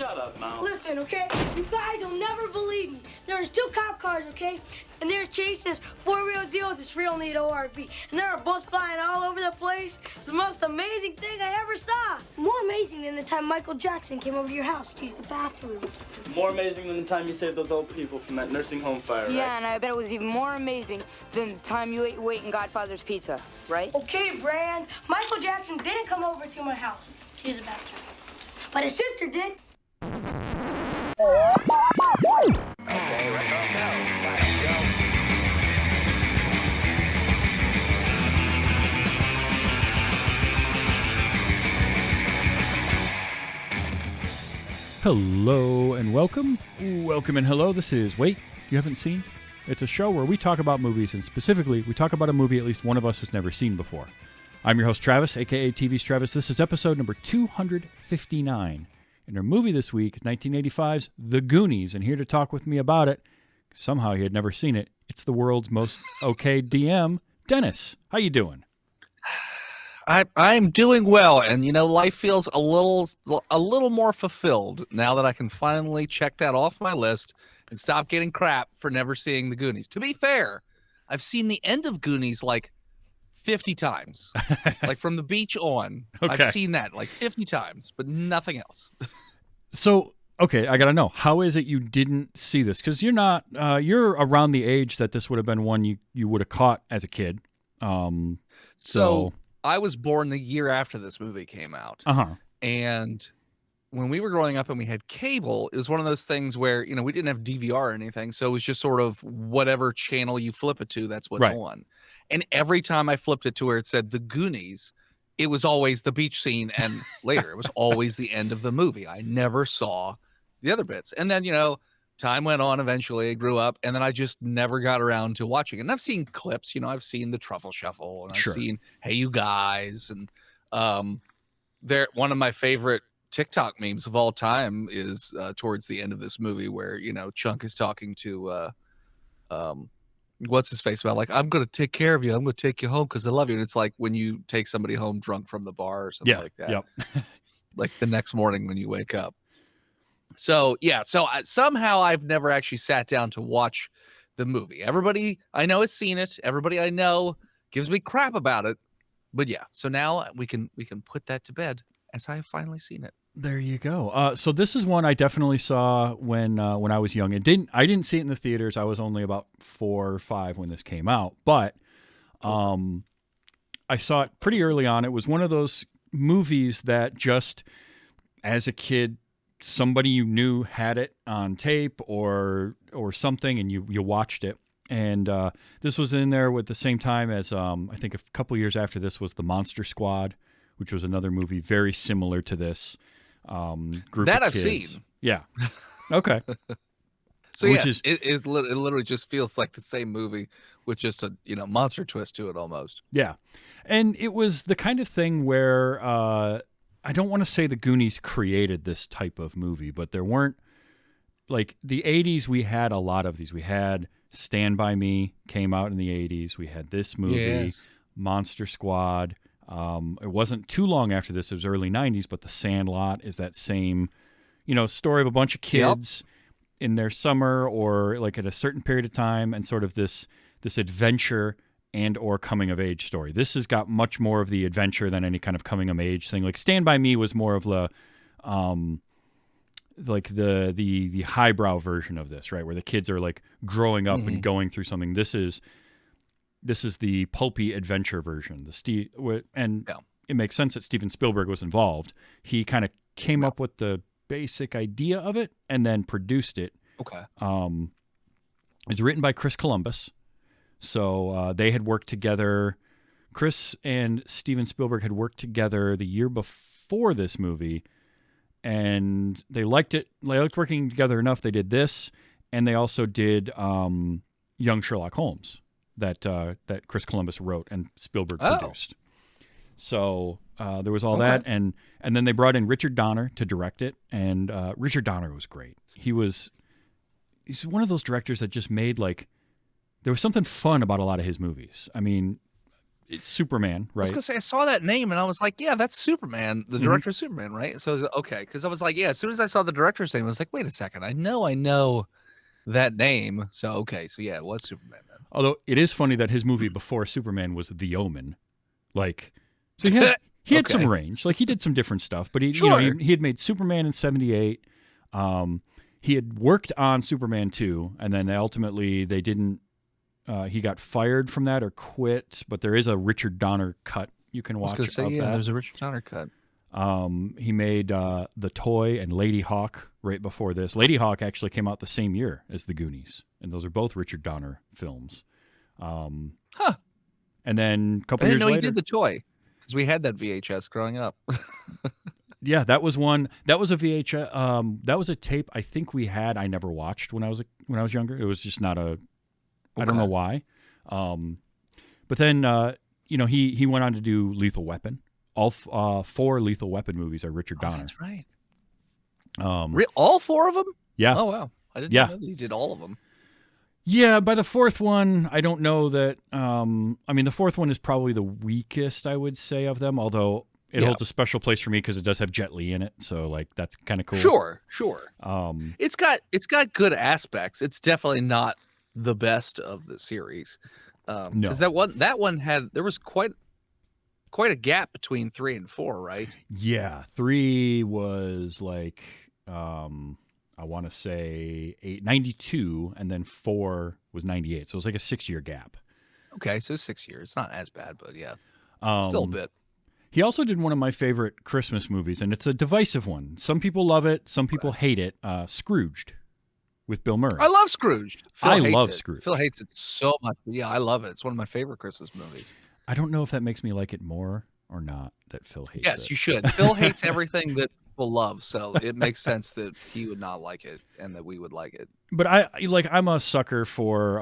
Shut up, Mom. Listen, okay? You guys will never believe me. There's 2 cop cars, okay? And they're chasing this 4-wheel deal with this real neat ORV. And there are bullets flying all over the place. It's the most amazing thing I ever saw. More amazing than the time Michael Jackson came over to your house to use the bathroom. More amazing than the time you saved those old people from that nursing home fire, right? Yeah, and I bet it was even more amazing than the time you ate Wait and Godfather's Pizza, right? Okay, Brand. Michael Jackson didn't come over to my house to use the bathroom. But his sister did. Okay, let's all go. Let's go. Hello and welcome. Welcome and hello. This is Wait, You Haven't Seen? It's a show where we talk about movies, and specifically, we talk about a movie at least one of us has never seen before. I'm your host, Travis, a.k.a. TV's Travis. This is episode number 259. And our movie this week is 1985's The Goonies, and here to talk with me about it, somehow he had never seen it, it's the world's most okay DM, Dennis. How you doing? I'm doing well, and life feels a little more fulfilled now that I can finally check that off my list and stop getting crap for never seeing the Goonies. To be fair, I've seen the end of Goonies like 50 times, like from the beach on. Okay. I've seen that like 50 times, but nothing else. So, okay, I gotta know, how is it you didn't see this? Because you're around the age that this would have been one you would have caught as a kid. So I was born the year after this movie came out. And when we were growing up and we had cable, it was one of those things where, we didn't have DVR or anything. So it was just sort of whatever channel you flip it to, that's what's on. And every time I flipped it to where it said The Goonies, it was always the beach scene. And later, it was always the end of the movie. I never saw the other bits. And then, time went on. Eventually, I grew up, and then I just never got around to watching it. And I've seen clips. I've seen the Truffle Shuffle, and I've seen Hey You Guys, and one of my favorite TikTok memes of all time is towards the end of this movie where Chunk is talking to what's his face about, like, I'm gonna take care of you, I'm gonna take you home because I love you. And it's like when you take somebody home drunk from the bar or something like that. Yep. Like the next morning when you wake up. So somehow I've never actually sat down to watch the movie. Everybody I know has seen it. Everybody I know gives me crap about it. But yeah, so now we can put that to bed as I have finally seen it. There you go. So this is one I definitely saw when I was young. I didn't see it in the theaters. I was only about 4 or 5 when this came out, but I saw it pretty early on. It was one of those movies that just as a kid, somebody you knew had it on tape or something, and you watched it. And this was in there with the same time as I think a couple years after this was The Monster Squad, which was another movie very similar to this group that of I've kids. seen. Yeah. Okay. So yes, it literally just feels like the same movie with just a monster twist to it almost. Yeah, and it was the kind of thing where I don't want to say the Goonies created this type of movie, but there weren't, like, the 80s, we had a lot of these. We had Stand By Me came out in the 80s. We had this movie, Monster Squad. It wasn't too long after this. It was early 90s, but The Sandlot is that same, story of a bunch of kids in their summer or like at a certain period of time, and sort of this adventure and or coming of age story. This has got much more of the adventure than any kind of coming of age thing. Like Stand By Me was more of the the highbrow version of this, right? Where the kids are like growing up and going through something. This is the pulpy adventure version. It makes sense that Steven Spielberg was involved. He kind of came up with the basic idea of it and then produced it. Okay. It's written by Chris Columbus. So they had worked together. Chris and Steven Spielberg had worked together the year before this movie, and they liked it. They liked working together enough. They did this, and they also did Young Sherlock Holmes that Chris Columbus wrote and Spielberg produced. So there was all that, and then they brought in Richard Donner to direct it, and Richard Donner was great. He's one of those directors that just made, like, there was something fun about a lot of his movies. I mean, It's Superman, right? I was gonna say I saw that name and I was like, yeah, that's Superman, the director of Superman, right? So I was like, okay, because I was like, yeah, as soon as I saw the director's name, I was like, wait a second, I know that name. So okay, so yeah, it was Superman then. Although it is funny that his movie before Superman was The Omen, like, so he had some range. Like he did some different stuff, but he had made Superman in '78. He had worked on Superman 2, and then ultimately they didn't. He got fired from that or quit, but there is a Richard Donner cut you can watch of that. There's a Richard Donner cut. He made The Toy and Lady Hawk right before this. Lady Hawk actually came out the same year as The Goonies, and those are both Richard Donner films. And then a couple years later... I didn't know he did The Toy, because we had that VHS growing up. Yeah, that was one. That was a VHS. That was a tape I think we had. I never watched when I was younger. It was just not a... I don't know why. But then, he went on to do Lethal Weapon. All 4 Lethal Weapon movies are Richard Donner. That's right. All 4 of them? Yeah. Oh, wow. I didn't know that he did all of them. Yeah, by the 4th one, I don't know that... the 4th one is probably the weakest, I would say, of them, although it holds a special place for me because it does have Jet Li in it, so, like, that's kind of cool. Sure. It's got good aspects. It's definitely not the best of the series. No. Because that one there was quite a gap between 3 and 4, right? Yeah, 3 was like I want to say 92, and then 4 was 98. So it was like a 6-year gap. Okay, so 6 years. It's not as bad, but yeah, still a bit. He also did one of my favorite Christmas movies, and it's a divisive one. Some people love it, some people hate it. Scrooged with Bill Murray. I love Scrooged. I love Scrooged. Phil hates it so much. Yeah, I love it. It's one of my favorite Christmas movies. I don't know if that makes me like it more or not that Phil hates it. Yes, you should. Phil hates everything that people love, so it makes sense that he would not like it and that we would like it. But I'm a sucker for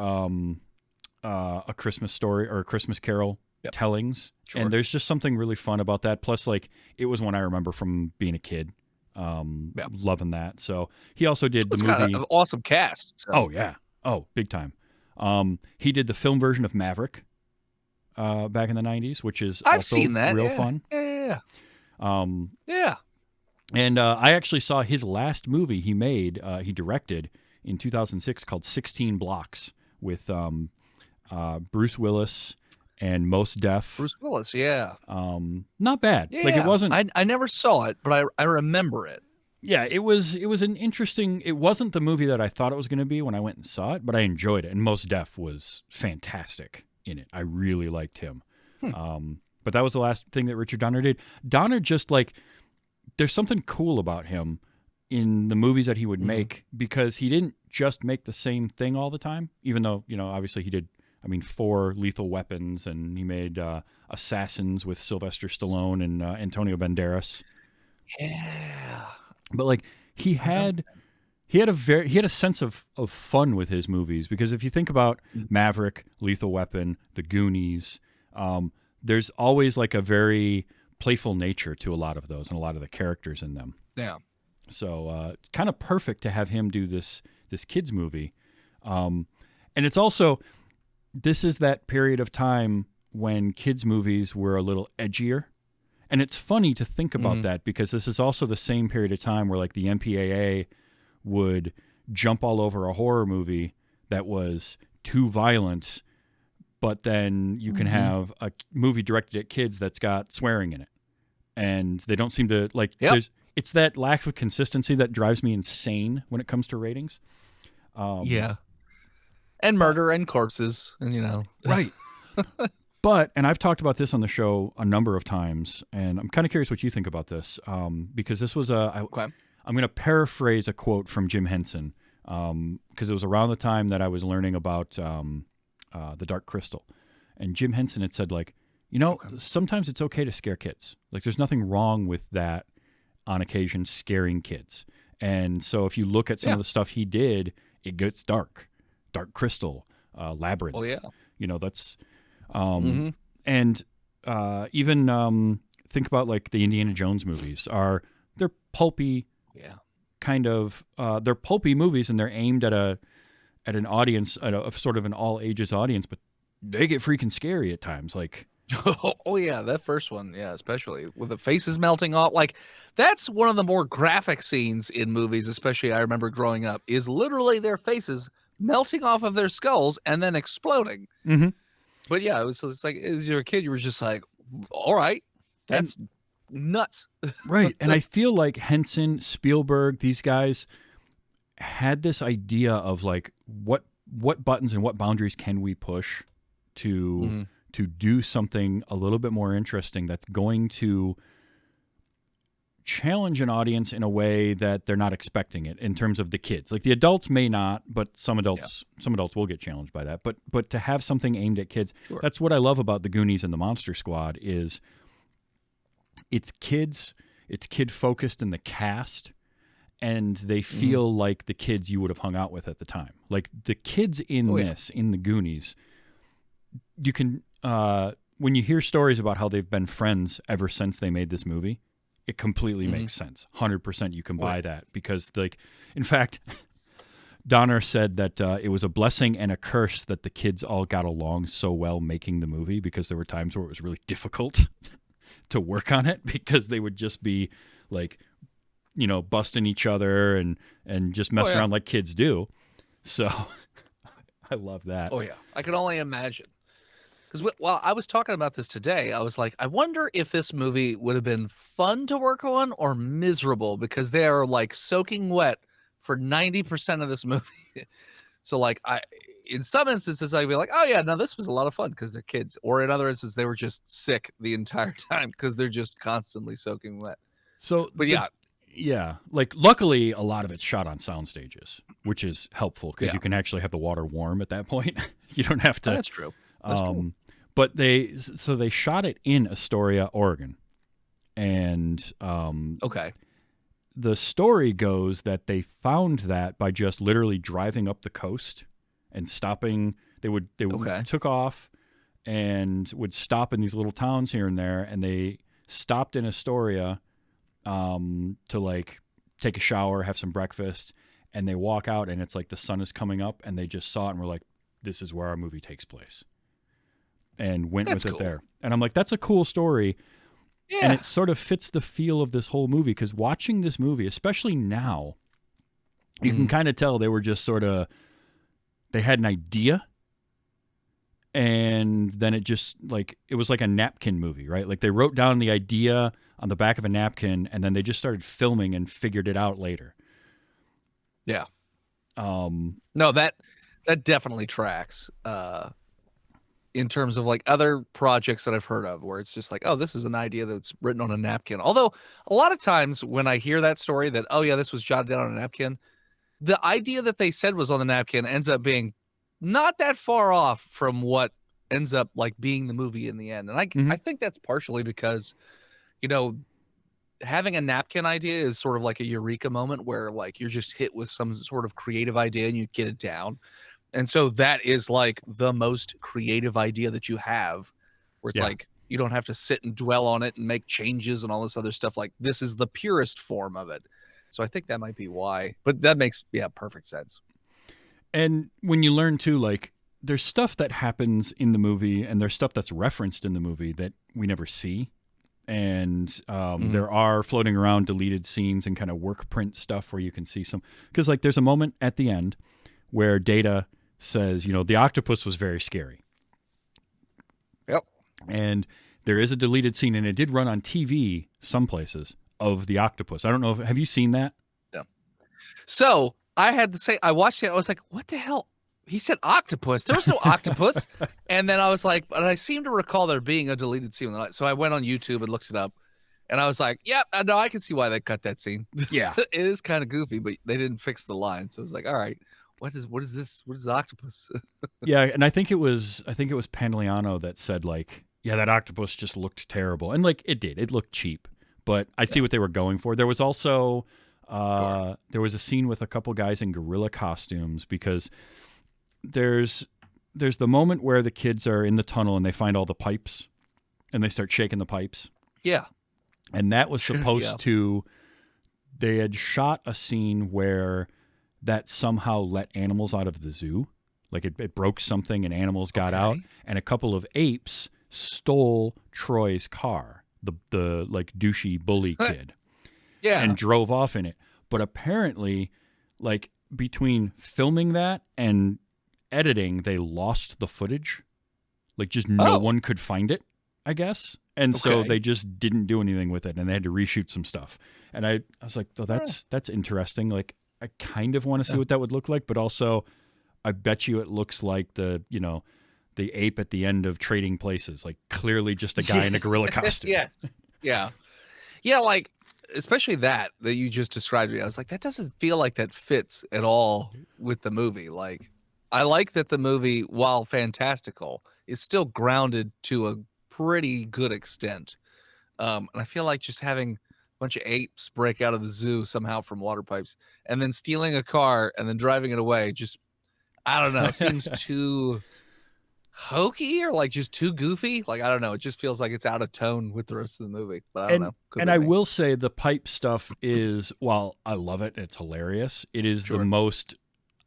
a Christmas story or a Christmas Carol tellings, and there's just something really fun about that. Plus, like, it was one I remember from being a kid. Loving that. So he also did the movie. Got an awesome cast. So. Oh yeah. Oh, big time. He did the film version of Maverick back in the 90s, which is I've seen that. Real fun. Yeah. And I actually saw his last movie he made. He directed in 2006 called 16 Blocks with Bruce Willis and Mos Def. Bruce Willis, yeah. Not bad. Yeah. Like, it wasn't... I never saw it, but I remember it. Yeah, it was an interesting... It wasn't the movie that I thought it was going to be when I went and saw it, but I enjoyed it. And Mos Def was fantastic in it. I really liked him. But that was the last thing that Richard Donner did. Donner just, like... There's something cool about him in the movies that he would make, because he didn't just make the same thing all the time, even though, obviously he did... 4 Lethal Weapons, and he made Assassins with Sylvester Stallone and Antonio Banderas. Yeah, but like he had a sense of fun with his movies, because if you think about Maverick, Lethal Weapon, The Goonies, there's always like a very playful nature to a lot of those and a lot of the characters in them. Yeah. So it's kind of perfect to have him do this kids movie, and it's also. This is that period of time when kids' movies were a little edgier. And it's funny to think about that, because this is also the same period of time where, like, the MPAA would jump all over a horror movie that was too violent, but then you can have a movie directed at kids that's got swearing in it. And they don't seem to, like, it's that lack of consistency that drives me insane when it comes to ratings. Yeah. And murder and corpses, and right. But, and I've talked about this on the show a number of times, and I'm kind of curious what you think about this, because this was I'm going to paraphrase a quote from Jim Henson, because it was around the time that I was learning about The Dark Crystal, and Jim Henson had said, like, sometimes it's okay to scare kids. Like, there's nothing wrong with that on occasion, scaring kids. And so if you look at some of the stuff he did, it gets dark. Dark Crystal, Labyrinth. Oh yeah, that's, and even think about, like, the Indiana Jones movies. They're pulpy, kind of. They're pulpy movies, and they're aimed at an audience, at a sort of an all ages audience, but they get freaking scary at times. Like, Oh yeah, that first one, yeah, especially with the faces melting off. Like that's one of the more graphic scenes in movies, especially I remember growing up, is literally their faces melting off of their skulls and then exploding. Mm-hmm. But yeah, it's like as you're a kid, you were just like, all right, that's nuts. Right. And I feel like Henson, Spielberg, these guys had this idea of like what buttons and what boundaries can we push to do something a little bit more interesting that's going to challenge an audience in a way that they're not expecting it in terms of the kids. Like the adults may not, but some adults will get challenged by that. But to have something aimed at kids, that's what I love about the Goonies and the Monster Squad is it's kid focused in the cast, and they feel like the kids you would have hung out with at the time. Like the kids in in the Goonies, you can when you hear stories about how they've been friends ever since they made this movie, it completely makes sense. 100% you can buy that because, like, in fact, Donner said that it was a blessing and a curse that the kids all got along so well making the movie because there were times where it was really difficult to work on it because they would just be like, you know, busting each other and just messing around like kids do. So I love that. Oh, yeah. I can only imagine. Because while I was talking about this today, I was like, I wonder if this movie would have been fun to work on or miserable because they are like soaking wet for 90% of this movie. So like in some instances, I'd be like, oh yeah, no, this was a lot of fun because they're kids. Or in other instances, they were just sick the entire time because they're just constantly soaking wet. So, but yeah, like luckily a lot of it's shot on sound stages, which is helpful because you can actually have the water warm at that point. You don't have to. That's true. That's true. But they shot it in Astoria, Oregon, and the story goes that they found that by just literally driving up the coast and stopping. They took off and would stop in these little towns here and there, and they stopped in Astoria to like take a shower, have some breakfast, and they walk out and it's like the sun is coming up, and they just saw it and were like, "This is where our movie takes place." And went with it there. And I'm like, that's a cool story. Yeah. And it sort of fits the feel of this whole movie because watching this movie, especially now, you can kind of tell they were just sort of, they had an idea and then it just like, it was like a napkin movie, right? Like they wrote down the idea on the back of a napkin and then they just started filming and figured it out later. Yeah. No, that definitely tracks. In terms of like other projects that I've heard of where it's just like, oh, this is an idea that's written on a napkin. Although a lot of times when I hear that story that, oh yeah, this was jotted down on a napkin, the idea that they said was on the napkin ends up being not that far off from what ends up like being the movie in the end. And I think that's partially because, you know, having a napkin idea is sort of like a eureka moment where like you're just hit with some sort of creative idea and you get it down. And so that is like the most creative idea that you have where it's like, you don't have to sit and dwell on it and make changes and all this other stuff. Like this is the purest form of it. So I think that might be why, but that makes, perfect sense. And when you learn too, like there's stuff that happens in the movie and there's stuff that's referenced in the movie that we never see. And there are floating around deleted scenes and kind of work print stuff where you can see some, because like there's a moment at the end where Data says, you know, the octopus was very scary. Yep. And there is a deleted scene, and it did run on TV some places, of the octopus. I don't know have you seen that? Yeah. So I had to say, I watched it. I was like, what the hell? He said octopus. There was no octopus. And then I was like, but I seem to recall there being a deleted scene. So I went on YouTube and looked it up. And I was like, yep, no, I can see why they cut that scene. Yeah. It is kind of goofy, but they didn't fix the line. So I was like, all right. What is this? What is the octopus? Yeah, and I think it was Pantoliano that said like, yeah, that octopus just looked terrible. And like it did. It looked cheap. But I see what they were going for. There was also there was a scene with a couple guys in gorilla costumes because there's the moment where the kids are in the tunnel and they find all the pipes and they start shaking the pipes. Yeah. And that was supposed to, they had shot a scene where that somehow let animals out of the zoo. Like it broke something and animals got out. And a couple of apes stole Troy's car, the like douchey bully kid, and drove off in it. But apparently, like between filming that and editing, they lost the footage. Like just no one could find it, I guess. And so they just didn't do anything with it, and they had to reshoot some stuff. And I was like, oh, that's interesting. Like I kind of want to see what that would look like, but also I bet you it looks like the ape at the end of Trading Places, like clearly just a guy in a gorilla costume. Yes. Yeah. Yeah, like especially that you just described me. I was like, that doesn't feel like that fits at all with the movie. Like I like that the movie, while fantastical, is still grounded to a pretty good extent. And I feel like just having a bunch of apes break out of the zoo somehow from water pipes and then stealing a car and then driving it away, just, I don't know, it seems too hokey or like just too goofy. Like, I don't know. It just feels like it's out of tone with the rest of the movie, but I don't know. And I will say the pipe stuff is, while I love it, it's hilarious. It is the most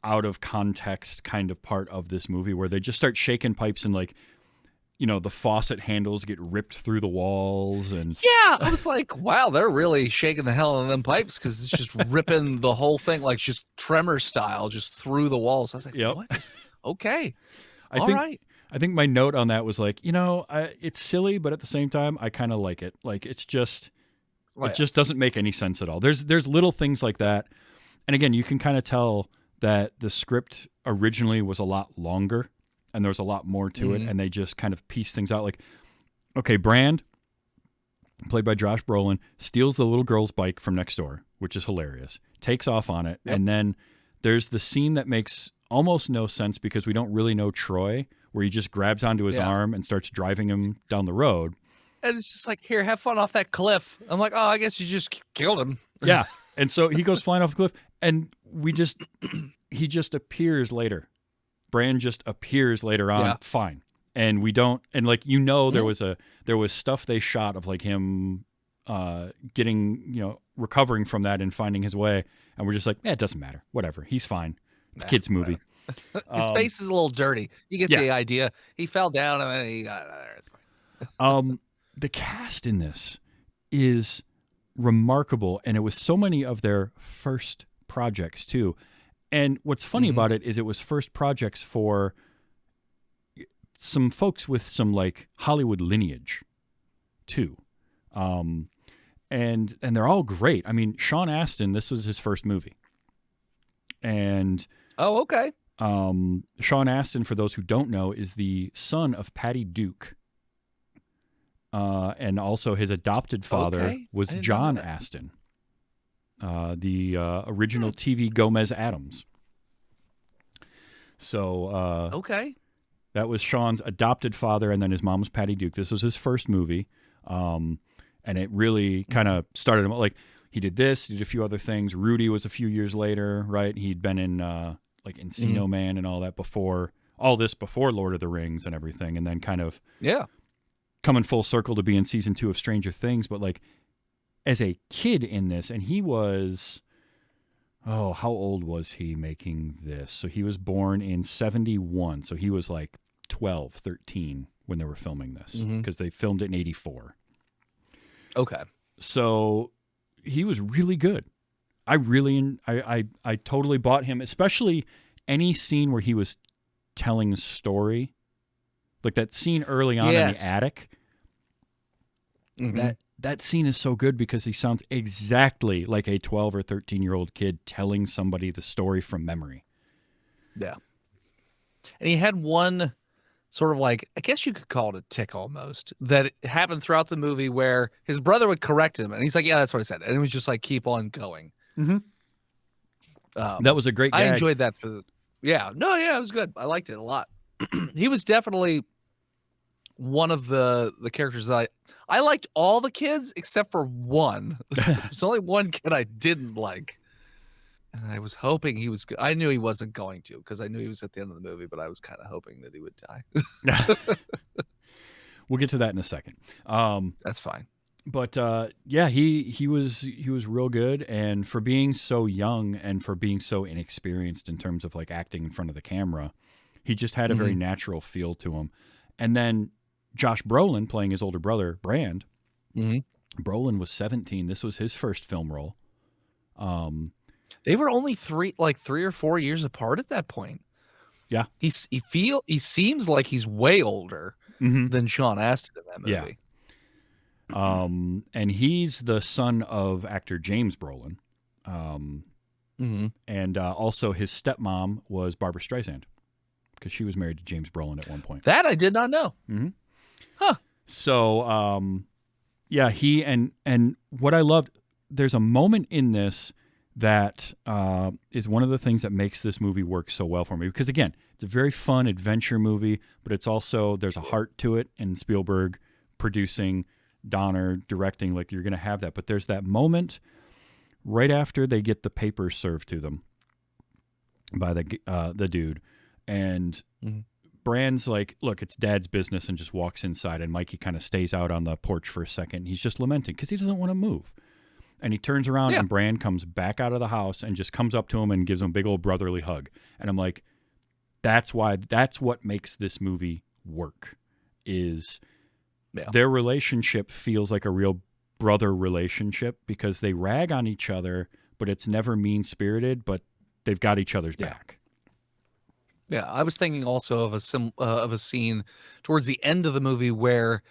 out of context kind of part of this movie where they just start shaking pipes and like, the faucet handles get ripped through the walls. And yeah, I was like, wow, they're really shaking the hell out of them pipes because it's just ripping the whole thing, like just Tremor style, just through the walls. I was like, what? Okay. I think my note on that was like, it's silly, but at the same time, I kind of like it. Like it's just, it just doesn't make any sense at all. There's little things like that. And again, you can kind of tell that the script originally was a lot longer and there was a lot more to it. And they just kind of piece things out. Like, okay, Brand, played by Josh Brolin, steals the little girl's bike from next door, which is hilarious, takes off on it. Yep. And then there's the scene that makes almost no sense because we don't really know Troy, where he just grabs onto his arm and starts driving him down the road. And it's just like, here, have fun off that cliff. I'm like, oh, I guess you just killed him. Yeah. And so he goes flying off the cliff, and he just appears later. Brand just appears later on, fine. And we don't, and like, there was stuff they shot of like him getting, recovering from that and finding his way. And we're just like, it doesn't matter. Whatever. He's fine. It's a kid's movie. His face is a little dirty. You get the idea. He fell down and then he got there. It's fine. The cast in this is remarkable, and it was so many of their first projects too. And what's funny about it is it was first projects for some folks with some like Hollywood lineage too. And they're all great. I mean, Sean Astin, this was his first movie. And Sean Astin, for those who don't know, is the son of Patty Duke. And also his adopted father was John Astin, the original TV Gomez Addams. So that was Sean's adopted father, and then his mom was Patty Duke. This was his first movie, and it really kind of started him. Like he did this, he did a few other things. Rudy was a few years later, right? He'd been in like Encino Man and all that before Lord of the Rings and everything, and then kind of coming full circle to be in season 2 of Stranger Things. But like as a kid in this, and he was, how old was he making this? So he was born in 1971. So he was like 12, 13 when they were filming this, because they filmed it in 1984. Okay. So he was really good. I totally bought him, especially any scene where he was telling a story. Like that scene early on in the attic. That scene is so good because he sounds exactly like a 12 or 13-year-old kid telling somebody the story from memory. Yeah. And he had one sort of like, I guess you could call it a tick almost, that happened throughout the movie where his brother would correct him. And he's like, yeah, that's what I said. And it was just like, keep on going. That was a great gag. I enjoyed that. It was good. I liked it a lot. He was definitely one of the characters that I liked all the kids except for one. There's only one kid I didn't like. And I was hoping he was, I knew he wasn't going to, because I knew he was at the end of the movie, but I was kind of hoping that he would die. We'll get to that in a second. That's fine. But he was real good, and for being so young and for being so inexperienced in terms of like acting in front of the camera, he just had a very natural feel to him. And then Josh Brolin playing his older brother, Brand. Mm-hmm. Brolin was 17. This was his first film role. They were only 3 or 4 years apart at that point. Yeah. He seems like he's way older than Sean Astin in that movie. Yeah. And he's the son of actor James Brolin. And also his stepmom was Barbra Streisand, because she was married to James Brolin at one point. That I did not know. Mm-hmm. Huh. So, yeah, he and what I loved, there's a moment in this that is one of the things that makes this movie work so well for me. Because, again, it's a very fun adventure movie, but it's also, there's a heart to it, and Spielberg producing, Donner directing, like, you're going to have that. But there's that moment right after they get the papers served to them by the dude. And Brand's like, look, it's Dad's business, and just walks inside. And Mikey kind of stays out on the porch for a second. He's just lamenting because he doesn't want to move. And he turns around and Brand comes back out of the house and just comes up to him and gives him a big old brotherly hug. And I'm like, that's what makes this movie work, is their relationship feels like a real brother relationship, because they rag on each other, but it's never mean-spirited, but they've got each other's back. Yeah, I was thinking also of a scene towards the end of the movie where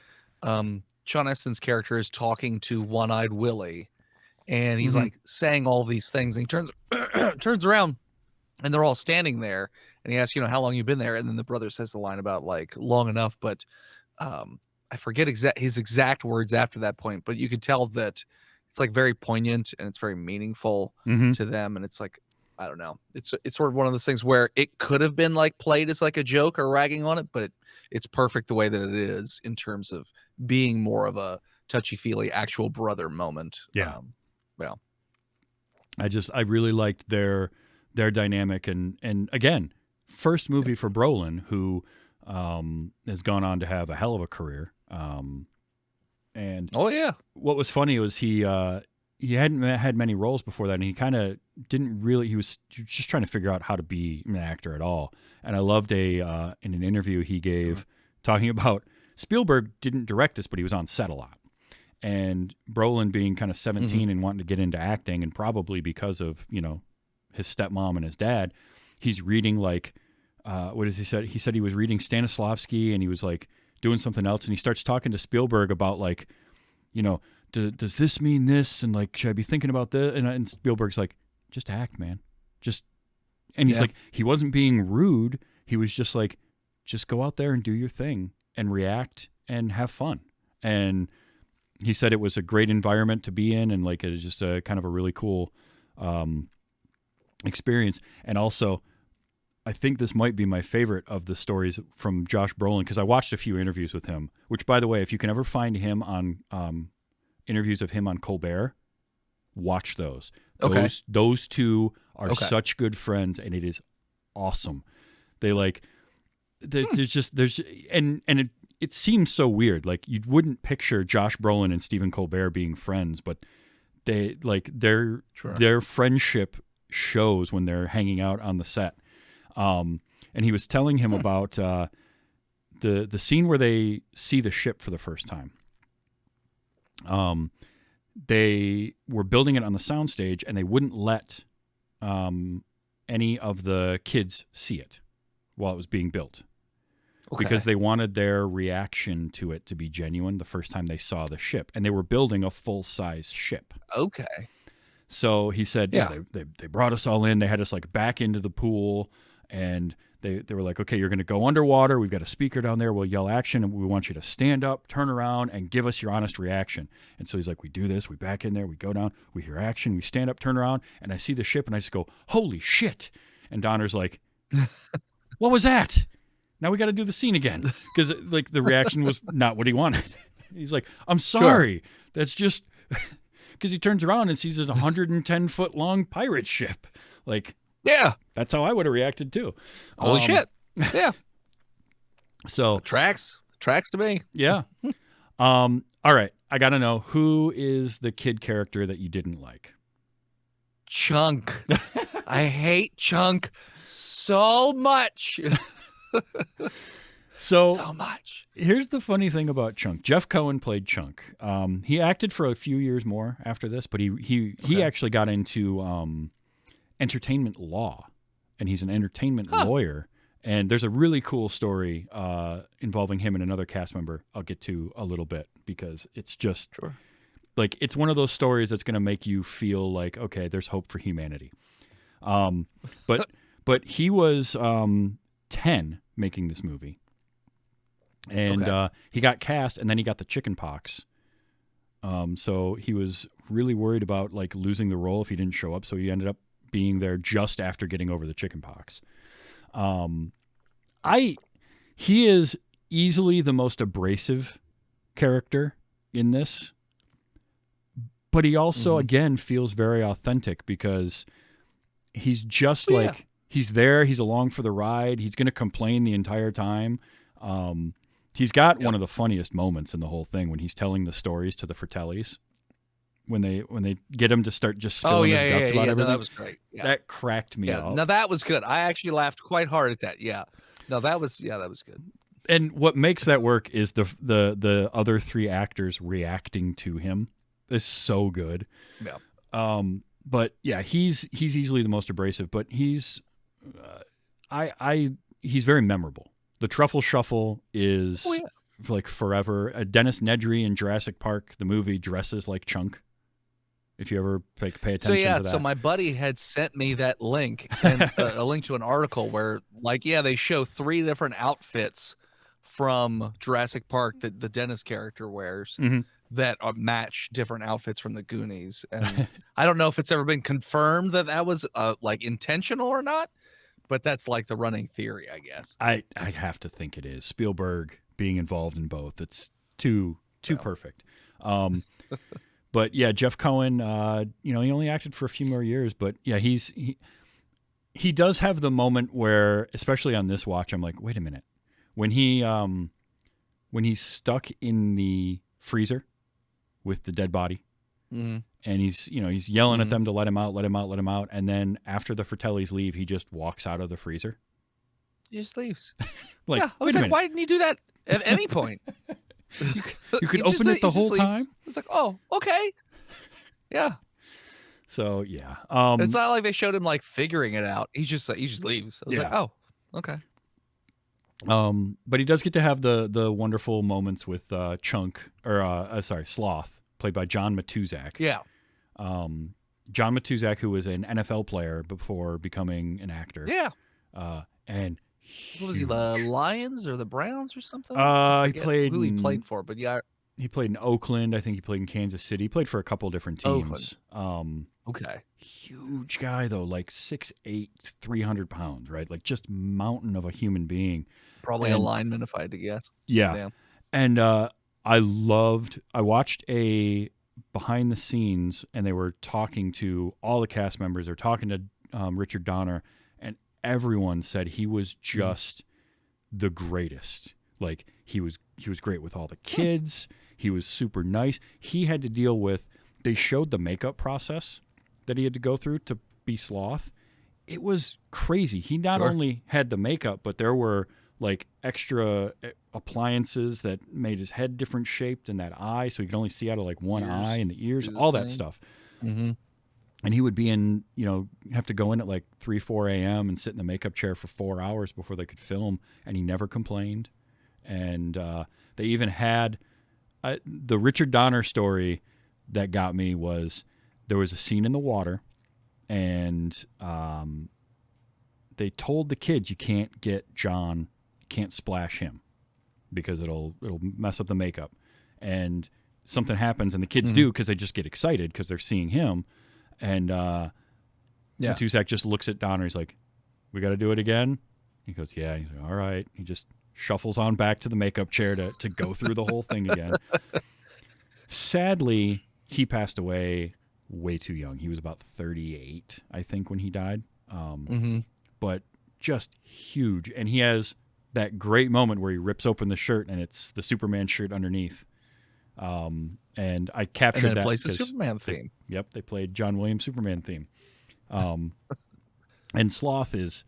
Sean Astin's character is talking to One-Eyed Willie, and he's like saying all these things, and he turns around, and they're all standing there, and he asks, how long you've been there, and then the brother says the line about like long enough, but I forget his exact words after that point, but you could tell that it's like very poignant and it's very meaningful to them, and it's like, I don't know, it's sort of one of those things where it could have been like played as like a joke or ragging on it, but it's perfect the way that it is in terms of being more of a touchy-feely actual brother moment. Yeah. Well, I really liked their dynamic, and again, first movie for Brolin, who has gone on to have a hell of a career. And what was funny was he hadn't had many roles before that, and he kind of didn't really. He was just trying to figure out how to be an actor at all. And I loved in an interview he gave talking about Spielberg didn't direct this, but he was on set a lot. And Brolin being kind of 17 and wanting to get into acting, and probably because of his stepmom and his dad, he's reading like what does he said? He said he was reading Stanislavski, and he was like doing something else, and he starts talking to Spielberg about like, does this mean this, and like, should I be thinking about this? And Spielberg's like, just act, man, and he's like, he wasn't being rude. He was just like, just go out there and do your thing and react and have fun. And he said it was a great environment to be in, and like it was just a kind of a really cool experience. And also, I think this might be my favorite of the stories from Josh Brolin, because I watched a few interviews with him, which, by the way, if you can ever find him on interviews of him on Colbert, watch those. Okay. Those two are such good friends, and it is awesome. They like, it seems so weird. Like, you wouldn't picture Josh Brolin and Stephen Colbert being friends, but they like their friendship shows when they're hanging out on the set. And he was telling him about the scene where they see the ship for the first time. They were building it on the soundstage, and they wouldn't let any of the kids see it while it was being built. Because they wanted their reaction to it to be genuine the first time they saw the ship. And they were building a full-size ship. Okay. So he said, they brought us all in. They had us like back into the pool, and they were like, okay, you're going to go underwater. We've got a speaker down there. We'll yell action, and we want you to stand up, turn around, and give us your honest reaction. And so he's like, we do this. We back in there. We go down. We hear action. We stand up, turn around, and I see the ship, and I just go, holy shit. And Donner's like, what was that? Now we got to do the scene again, because like the reaction was not what he wanted. He's like, I'm sorry. Sure. That's just because he turns around and sees this 110-foot long pirate ship. Like, yeah, that's how I would have reacted too. Holy shit. Yeah. So tracks to me. Yeah. All right. I got to know, who is the kid character that you didn't like? Chunk. I hate Chunk so much. So much. Here's the funny thing about Chunk. Jeff Cohen played Chunk. He acted for a few years more after this, but he actually got into entertainment law, and he's an entertainment lawyer. And there's a really cool story involving him and another cast member I'll get to a little bit, because it's just like, it's one of those stories that's going to make you feel like, okay, there's hope for humanity. But he was 10 making this movie. And he got cast, and then he got the chicken pox. So he was really worried about like losing the role if he didn't show up. So he ended up being there just after getting over the chicken pox. He is easily the most abrasive character in this, but he also again feels very authentic, because he's just he's there, he's along for the ride, he's going to complain the entire time. He's got one of the funniest moments in the whole thing when he's telling the stories to the Fratellis. When they get him to start just spilling his guts about everything. No, that was great. Yeah. That cracked me up. No, that was good. I actually laughed quite hard at that. Yeah. No, that was good. And what makes that work is the other three actors reacting to him is so good. Yeah. But yeah, he's easily the most abrasive, but he's very memorable. The Truffle Shuffle is like forever. Dennis Nedry in Jurassic Park, the movie, dresses like Chunk. If you ever pay attention to that. So my buddy had sent me that link, and a link to an article where, like, they show 3 different outfits from Jurassic Park that the Dennis character wears that match different outfits from the Goonies. And I don't know if it's ever been confirmed that was like intentional or not, but that's like the running theory, I guess. I have to think it is. Spielberg being involved in both. It's too perfect. But yeah, Jeff Cohen, he only acted for a few more years, but yeah, he does have the moment where, especially on this watch, I'm like, wait a minute. When he's stuck in the freezer with the dead body, and he's yelling at them to let him out, and then after the Fratellis leave, he just walks out of the freezer. He just leaves. Like, I was like, why didn't he do that at any point? You could open it the whole time. It's like, oh, okay, yeah. So yeah, it's not like they showed him like figuring it out. He just leaves. I was like, oh, okay. But he does get to have the wonderful moments with Sloth, played by John Matuzak. Yeah. John Matuzak, who was an NFL player before becoming an actor. Yeah. And what was he, the Lions or the Browns or something? He played who he played for, but yeah. He played in Oakland. I think he played in Kansas City. He played for a couple different teams. Okay. Huge guy, though, like 6'8", 300 pounds, right? Like just mountain of a human being. Probably a lineman, if I had to guess. Yeah. And I watched a behind the scenes, and they were talking to all the cast members. They're talking to Richard Donner, and everyone said he was just the greatest. Like he was great with all the kids. He was super nice. He had to deal with, they showed the makeup process that he had to go through to be Sloth. It was crazy. He not only had the makeup, but there were like extra appliances that made his head different shaped and that eye, so he could only see out of like one eye, and the ears, all that stuff. And he would be in, have to go in at like 3, 4 a.m. and sit in the makeup chair for 4 hours before they could film, and he never complained. And they even had the Richard Donner story that got me was there was a scene in the water, and they told the kids, you can't get John, you can't splash him because it'll mess up the makeup. And something happens, and the kids do because they just get excited because they're seeing him. And Matuzak just looks at Donner. He's like, we got to do it again? He goes, yeah. He's like, all right. He just shuffles on back to the makeup chair to go through the whole thing again. Sadly, he passed away way too young. He was about 38, I think, when he died. But just huge. And he has that great moment where he rips open the shirt, and it's the Superman shirt underneath. And I captured and then that. It plays the Superman theme. They played John Williams' Superman theme. And Sloth is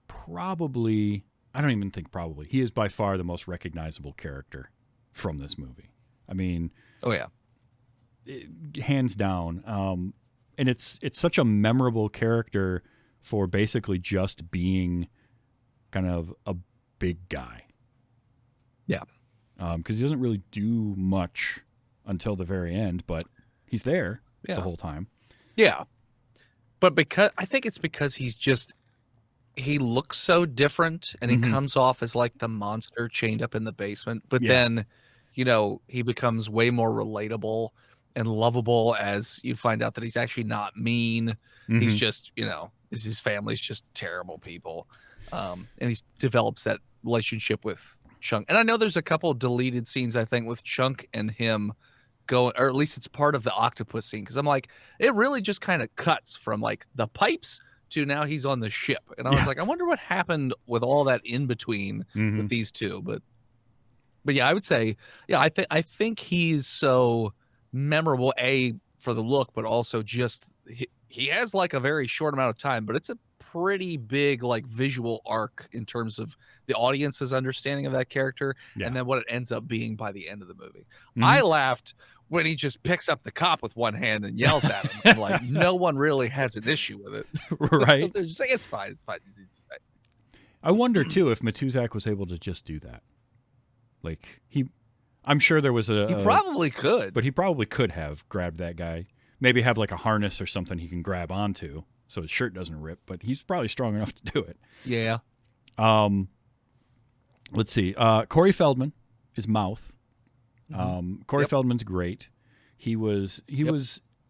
probably, I don't even think probably. He is by far the most recognizable character from this movie. I mean, oh yeah, hands down. And it's such a memorable character for basically just being kind of a big guy. Yeah. Because he doesn't really do much until the very end, but he's there the whole time. Yeah. But I think it's because he looks so different, and he comes off as like the monster chained up in the basement. But then, he becomes way more relatable and lovable as you find out that he's actually not mean. He's just, his family's just terrible people. And he develops that relationship with Chunk. And I know there's a couple of deleted scenes, I think, with Chunk and him going, or at least it's part of the octopus scene. Because I'm like, it really just kind of cuts from like the pipes to now he's on the ship. And I was like, I wonder what happened with all that in between with these two. But yeah, I would say, I think he's so memorable, for the look, but also just he has like a very short amount of time, but it's a pretty big like visual arc in terms of the audience's understanding of that character, and then what it ends up being by the end of the movie. I laughed when he just picks up the cop with one hand and yells at him. And like, no one really has an issue with it. Right. They're just like, it's fine. It's fine. I wonder too if Matuzak was able to just do that. Like I'm sure there was he probably could, but he probably could have grabbed that guy. Maybe have like a harness or something he can grab onto so his shirt doesn't rip, but he's probably strong enough to do it. Yeah. Let's see. Corey Feldman is Mouth. Corey Feldman's great. He was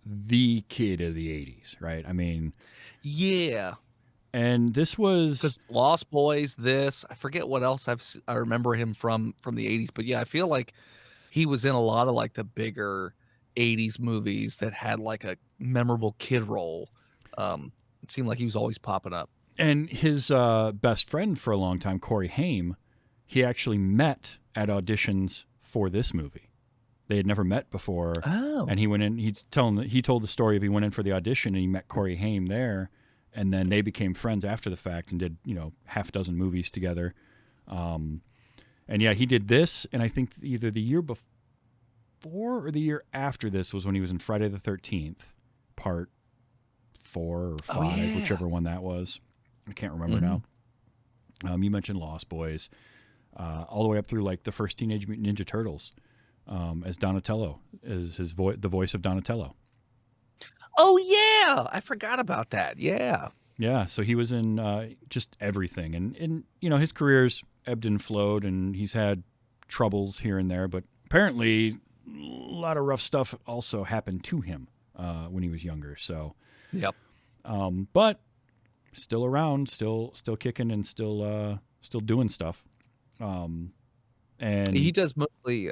the kid of the 80s, right? I mean, yeah. And this was because Lost Boys. I forget what else I remember him from the 80s, but yeah, I feel like he was in a lot of like the bigger 80s movies that had like a memorable kid role. It seemed like he was always popping up. And his best friend for a long time, Corey Haim, he actually met at auditions for this movie. They had never met before. Oh. And he went in. He told the story of he went in for the audition and he met Corey Haim there, and then they became friends after the fact and did half a dozen movies together. And yeah, he did this, and I think either the year before or the year after this was when he was in Friday the 13th, part 4 or 5, whichever one that was. I can't remember now. You mentioned Lost Boys, all the way up through like the first Teenage Mutant Ninja Turtles, as Donatello, as the voice of Donatello. Oh yeah, I forgot about that. Yeah. Yeah, so he was in just everything, and his career's ebbed and flowed, and he's had troubles here and there, but apparently a lot of rough stuff also happened to him when he was younger. So, yep. But still around, still kicking, and still doing stuff. And he does mostly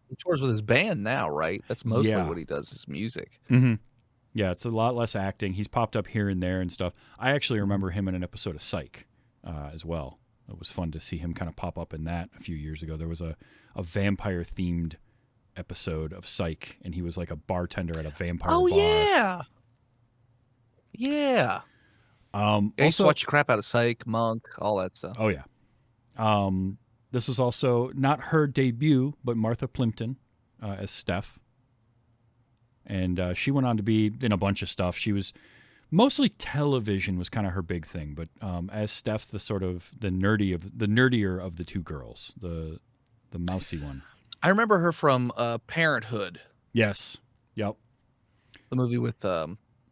he tours with his band now, right? That's mostly what he does is music. Mm-hmm. Yeah, it's a lot less acting. He's popped up here and there and stuff. I actually remember him in an episode of Psych as well. It was fun to see him kind of pop up in that a few years ago. There was a vampire-themed episode of Psych, and he was like a bartender at a vampire bar. Yeah. Yeah. I used to watch the crap out of Psych, Monk, all that stuff. Oh, yeah. This was also not her debut, but Martha Plimpton as Steph. And she went on to be in a bunch of stuff. She was mostly television was kind of her big thing, but as Steph's the sort of the nerdier of the two girls, the mousy one. I remember her from Parenthood. Yes. Yep. The movie with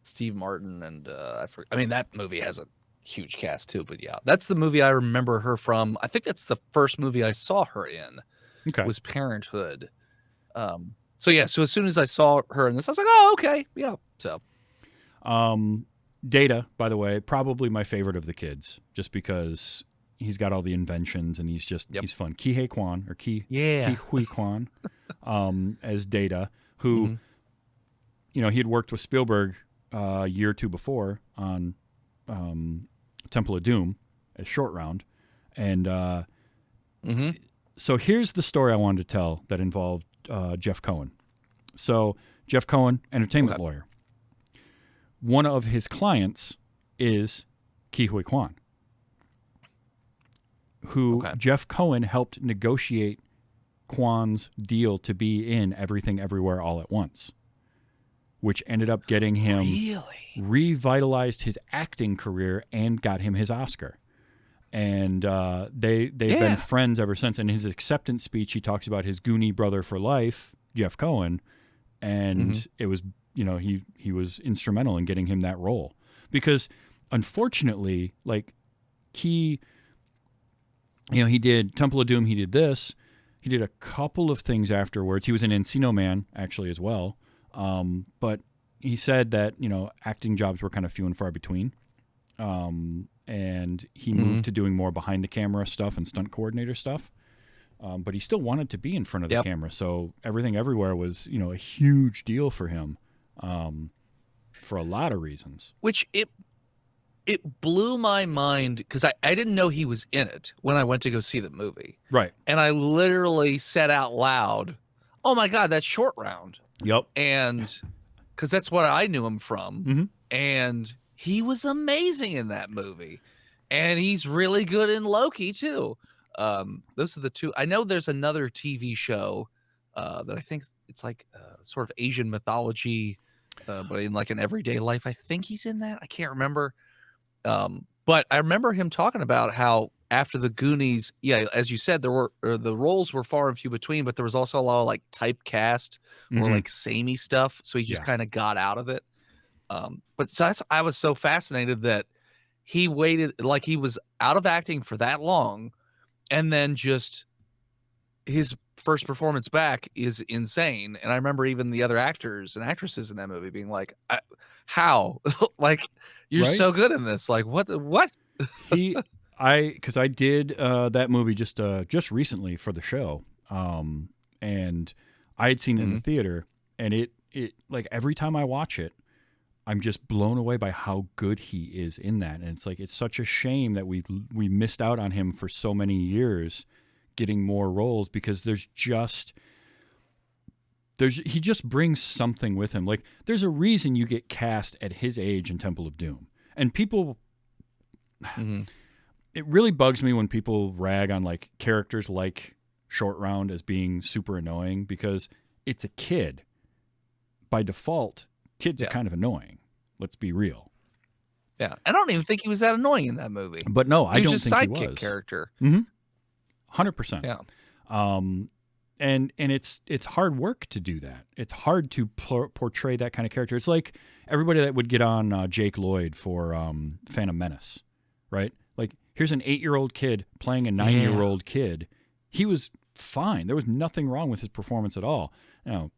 Steve Martin and I mean that movie has a huge cast too, but yeah, that's the movie I remember her from. I think that's the first movie I saw her in. Okay. Was Parenthood. So yeah, so as soon as I saw her in this, I was like, oh, okay, yeah. So, Data, by the way, probably my favorite of the kids, just because he's got all the inventions and he's fun. Ki-Hei Kwan or Ki-Hui Kwan, as Data, who, he had worked with Spielberg a year or two before on Temple of Doom as Short Round, and so here's the story I wanted to tell that involved Jeff Cohen. So Jeff Cohen, entertainment lawyer. One of his clients is Ki-Hui Kwan, who Jeff Cohen helped negotiate Kwan's deal to be in Everything Everywhere All at Once, which ended up getting him revitalized his acting career and got him his Oscar. And they've been friends ever since. In his acceptance speech, he talks about his Goonie brother for life, Jeff Cohen, and it was, he was instrumental in getting him that role. Because unfortunately, like, he did Temple of Doom, he did this, he did a couple of things afterwards. He was in Encino Man, actually, as well. But he said that, acting jobs were kind of few and far between. And he moved to doing more behind the camera stuff and stunt coordinator stuff. But he still wanted to be in front of the camera. So Everything Everywhere was, a huge deal for him, for a lot of reasons. Which it blew my mind because I didn't know he was in it when I went to go see the movie. Right. And I literally said out loud, "Oh my God, that's Short Round." Yep. And because that's what I knew him from. And he was amazing in that movie. And he's really good in Loki too. Those are the two. I know there's another TV show that I think it's like sort of Asian mythology, but in like an everyday life. I think he's in that. I can't remember. But I remember him talking about how after the Goonies, as you said, the roles were far and few between, but there was also a lot of like typecast or like samey stuff. So he just kind of got out of it. But so I was so fascinated that he waited, like he was out of acting for that long, and then just his first performance back is insane. And I remember even the other actors and actresses in that movie being like, how? Like, you're so good in this. Like, what? Because I did that movie just recently for the show. And I had seen it in the theater, and it like every time I watch it, I'm just blown away by how good he is in that. And it's like, it's such a shame that we missed out on him for so many years getting more roles, because he just brings something with him. Like, there's a reason you get cast at his age in Temple of Doom. And people, it really bugs me when people rag on like characters like Short Round as being super annoying, because it's a kid. By default, kids are kind of annoying. Let's be real. Yeah, I don't even think he was that annoying in that movie. But no, I don't think he was. Sidekick character. 100%. Yeah. And it's hard work to do that. It's hard to portray that kind of character. It's like everybody that would get on Jake Lloyd for Phantom Menace, right? Like, here's an 8-year-old kid playing a 9-year-old kid. He was fine. There was nothing wrong with his performance at all. Now,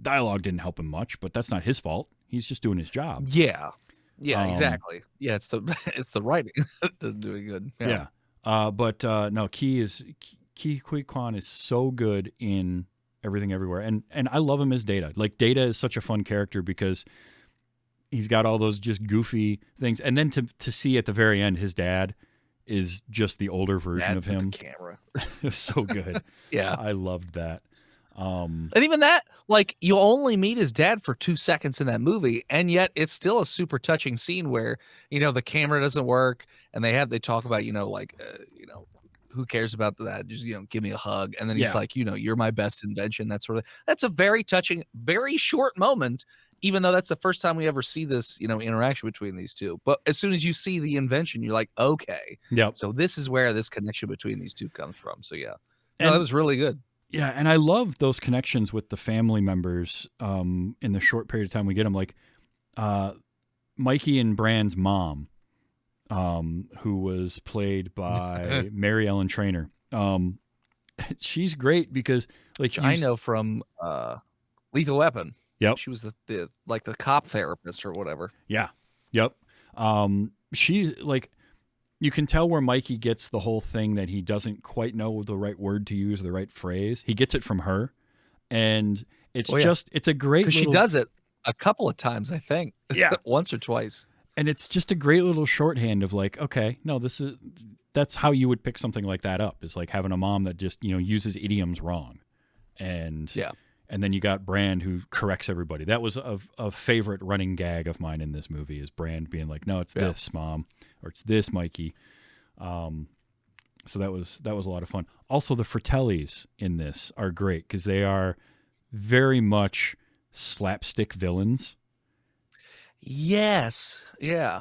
dialogue didn't help him much, but that's not his fault. He's just doing his job. Yeah, exactly. Yeah, it's the writing that doesn't do it good. Yeah. But no, Ke Huy Quan is so good in Everything Everywhere, and I love him as Data. Like, Data is such a fun character because he's got all those just goofy things, and then to see at the very end his dad is just the older version of him. The camera. It was so good. Yeah, I loved that. And even that, like, you only meet his dad for 2 seconds in that movie, and yet it's still a super touching scene where, the camera doesn't work, and they talk about, who cares about that? Just, give me a hug. And then he's like, you're my best invention. That's a very touching, very short moment, even though that's the first time we ever see this, interaction between these two. But as soon as you see the invention, you're like, okay. Yep. So this is where this connection between these two comes from. So yeah, that was really good. Yeah, and I love those connections with the family members in the short period of time we get them. Like Mikey and Brand's mom, who was played by Mary Ellen Trainor. She's great because, like, I know from Lethal Weapon. Yep, she was the cop therapist or whatever. Yeah, yep. She's like, you can tell where Mikey gets the whole thing that he doesn't quite know the right word to use, the right phrase. He gets it from her, and it's it's a great. Because she does it a couple of times, I think. Yeah, once or twice. And it's just a great little shorthand of like, okay, no, that's how you would pick something like that up. Is like having a mom that just uses idioms wrong, and and then you got Brand who corrects everybody. That was a favorite running gag of mine in this movie, is Brand being like, no, it's this, Mom, or it's this, Mikey. So that was a lot of fun. Also, the Fratellis in this are great because they are very much slapstick villains. Yes. Yeah.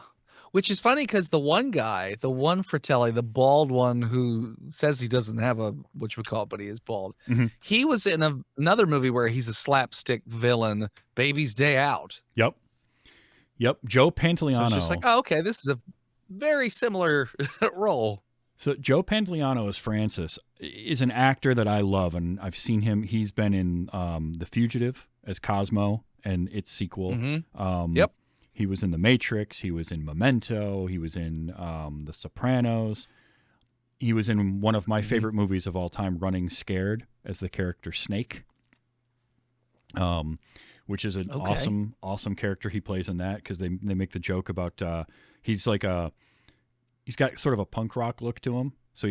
Which is funny because the one Fratelli, the bald one who says he doesn't have a whatchamacallit, but he is bald. Mm-hmm. He was in another movie where he's a slapstick villain, Baby's Day Out. Yep. Joe Pantoliano. So it's just like, oh, okay, this is a very similar role. So Joe Pantoliano as Francis is an actor that I love, and I've seen him. He's been in The Fugitive as Cosmo and its sequel. Mm-hmm. Yep. He was in The Matrix. He was in Memento. He was in The Sopranos. He was in one of my favorite movies of all time, Running Scared, as the character Snake, which is an awesome character he plays in that because they make the joke about he's got sort of a punk rock look to him. So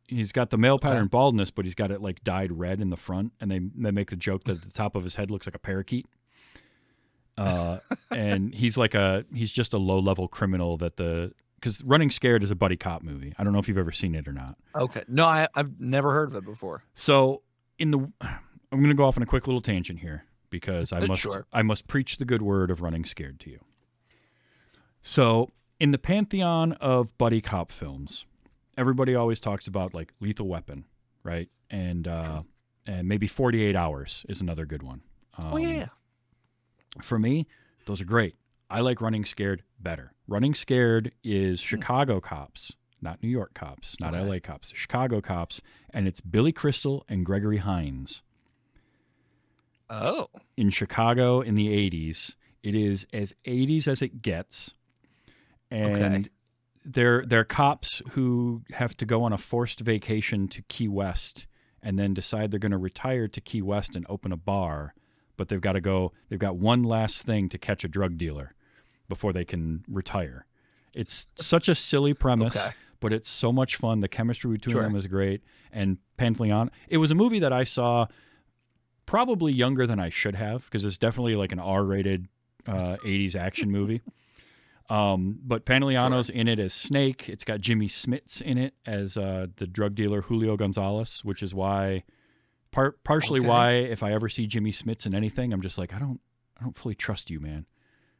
he's got the male pattern baldness, but he's got it like dyed red in the front, and they make the joke that the top of his head looks like a parakeet. And he's just a low level criminal because Running Scared is a buddy cop movie. I don't know if you've ever seen it or not. Okay. No, I've never heard of it before. So I'm going to go off on a quick little tangent here because I must preach the good word of Running Scared to you. So in the pantheon of buddy cop films, everybody always talks about like Lethal Weapon, right? And maybe 48 Hours is another good one. Yeah. For me, those are great. I like Running Scared better. Running Scared is Chicago cops, not New York cops, not LA cops, Chicago cops, and it's Billy Crystal and Gregory Hines. Oh. In Chicago in the 80s. It is as 80s as it gets. And they're cops who have to go on a forced vacation to Key West and then decide they're going to retire to Key West and open a bar, but they've got one last thing to catch a drug dealer before they can retire. It's such a silly premise, but it's so much fun. The chemistry between them is great. And Pantoliano, it was a movie that I saw probably younger than I should have because it's definitely like an R-rated 80s action movie. But Pantoliano's in it as Snake. It's got Jimmy Smits in it as the drug dealer Julio Gonzalez, which is why, partially why, if I ever see Jimmy Smits in anything, I'm just like, I don't fully trust you, man,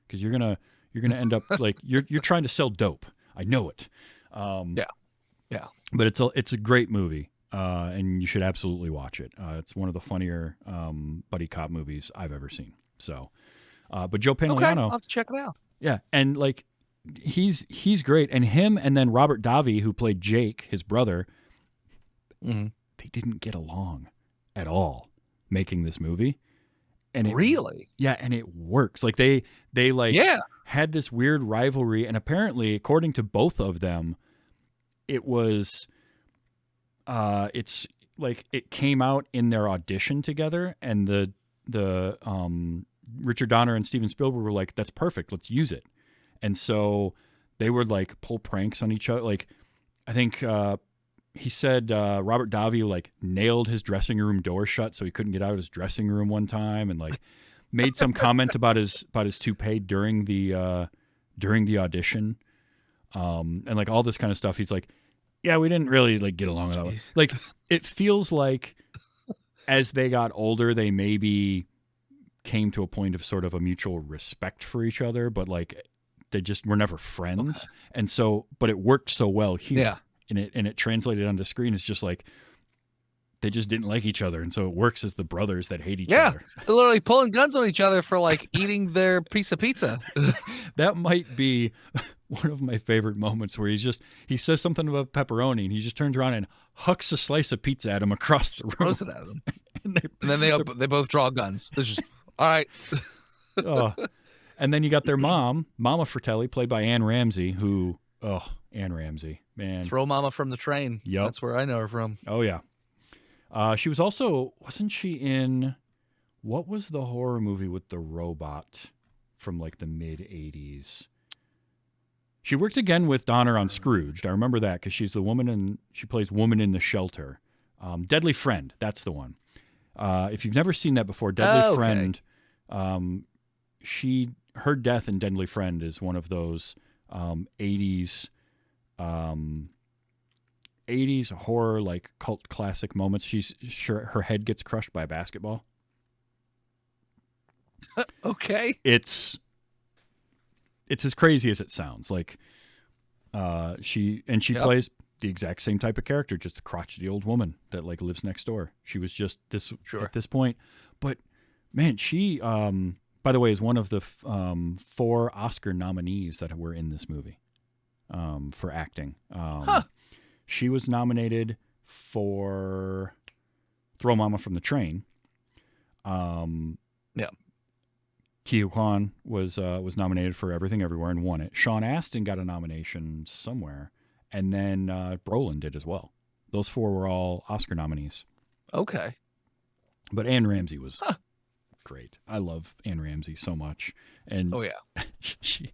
because you're gonna end up like you're trying to sell dope. I know it. Yeah. But it's a great movie, and you should absolutely watch it. It's one of the funnier buddy cop movies I've ever seen. So, but Joe Pantoliano, I'll have to check it out. Yeah, and like he's great, and him and then Robert Davi, who played Jake, his brother, they didn't get along at all making this movie. And and it works. Like they had this weird rivalry, and apparently, according to both of them, it was it's like it came out in their audition together, and the Richard Donner and Steven Spielberg were like, that's perfect, let's use it. And so they would like pull pranks on each other. Like I think he said Robert Davi like nailed his dressing room door shut so he couldn't get out of his dressing room one time, and like made some comment about his toupee during the audition, and like all this kind of stuff. He's like, yeah, we didn't really like get along at all. Like it feels like as they got older, they maybe came to a point of sort of a mutual respect for each other, but like they just were never friends. And so, but it worked so well here. Yeah. And it translated onto screen. It's just like they just didn't like each other, and so it works as the brothers that hate each other. Yeah, they're literally pulling guns on each other for like eating their piece of pizza. That might be one of my favorite moments where he says something about pepperoni, and he just turns around and hucks a slice of pizza at him across the room. Throws it at him. and then they both draw guns. They're just all right. And then you got their mom, Mama Fratelli, played by Anne Ramsey, who Anne Ramsey, man. Throw Mama from the Train. Yep. That's where I know her from. Oh, yeah. She was also, wasn't she in, what was the horror movie with the robot from like the mid-'80s? She worked again with Donner on Scrooged. I remember that because she's the woman she plays Woman in the Shelter. Deadly Friend, that's the one. If you've never seen that before, Deadly Friend, her death in Deadly Friend is one of those 80s '80s horror like cult classic moments. Her head gets crushed by a basketball. Okay. It's as crazy as it sounds. Like she plays the exact same type of character, just a crotchety old woman that like lives next door. She was just this at this point. But man, she by the way is one of the 4 Oscar nominees that were in this movie for acting. She was nominated for Throw Mama from the Train. Ke Kwan was nominated for Everything Everywhere and won it. Sean Astin got a nomination somewhere, and then Brolin did as well. Those 4 were all Oscar nominees. Okay. But Anne Ramsey was great. I love Anne Ramsey so much. And she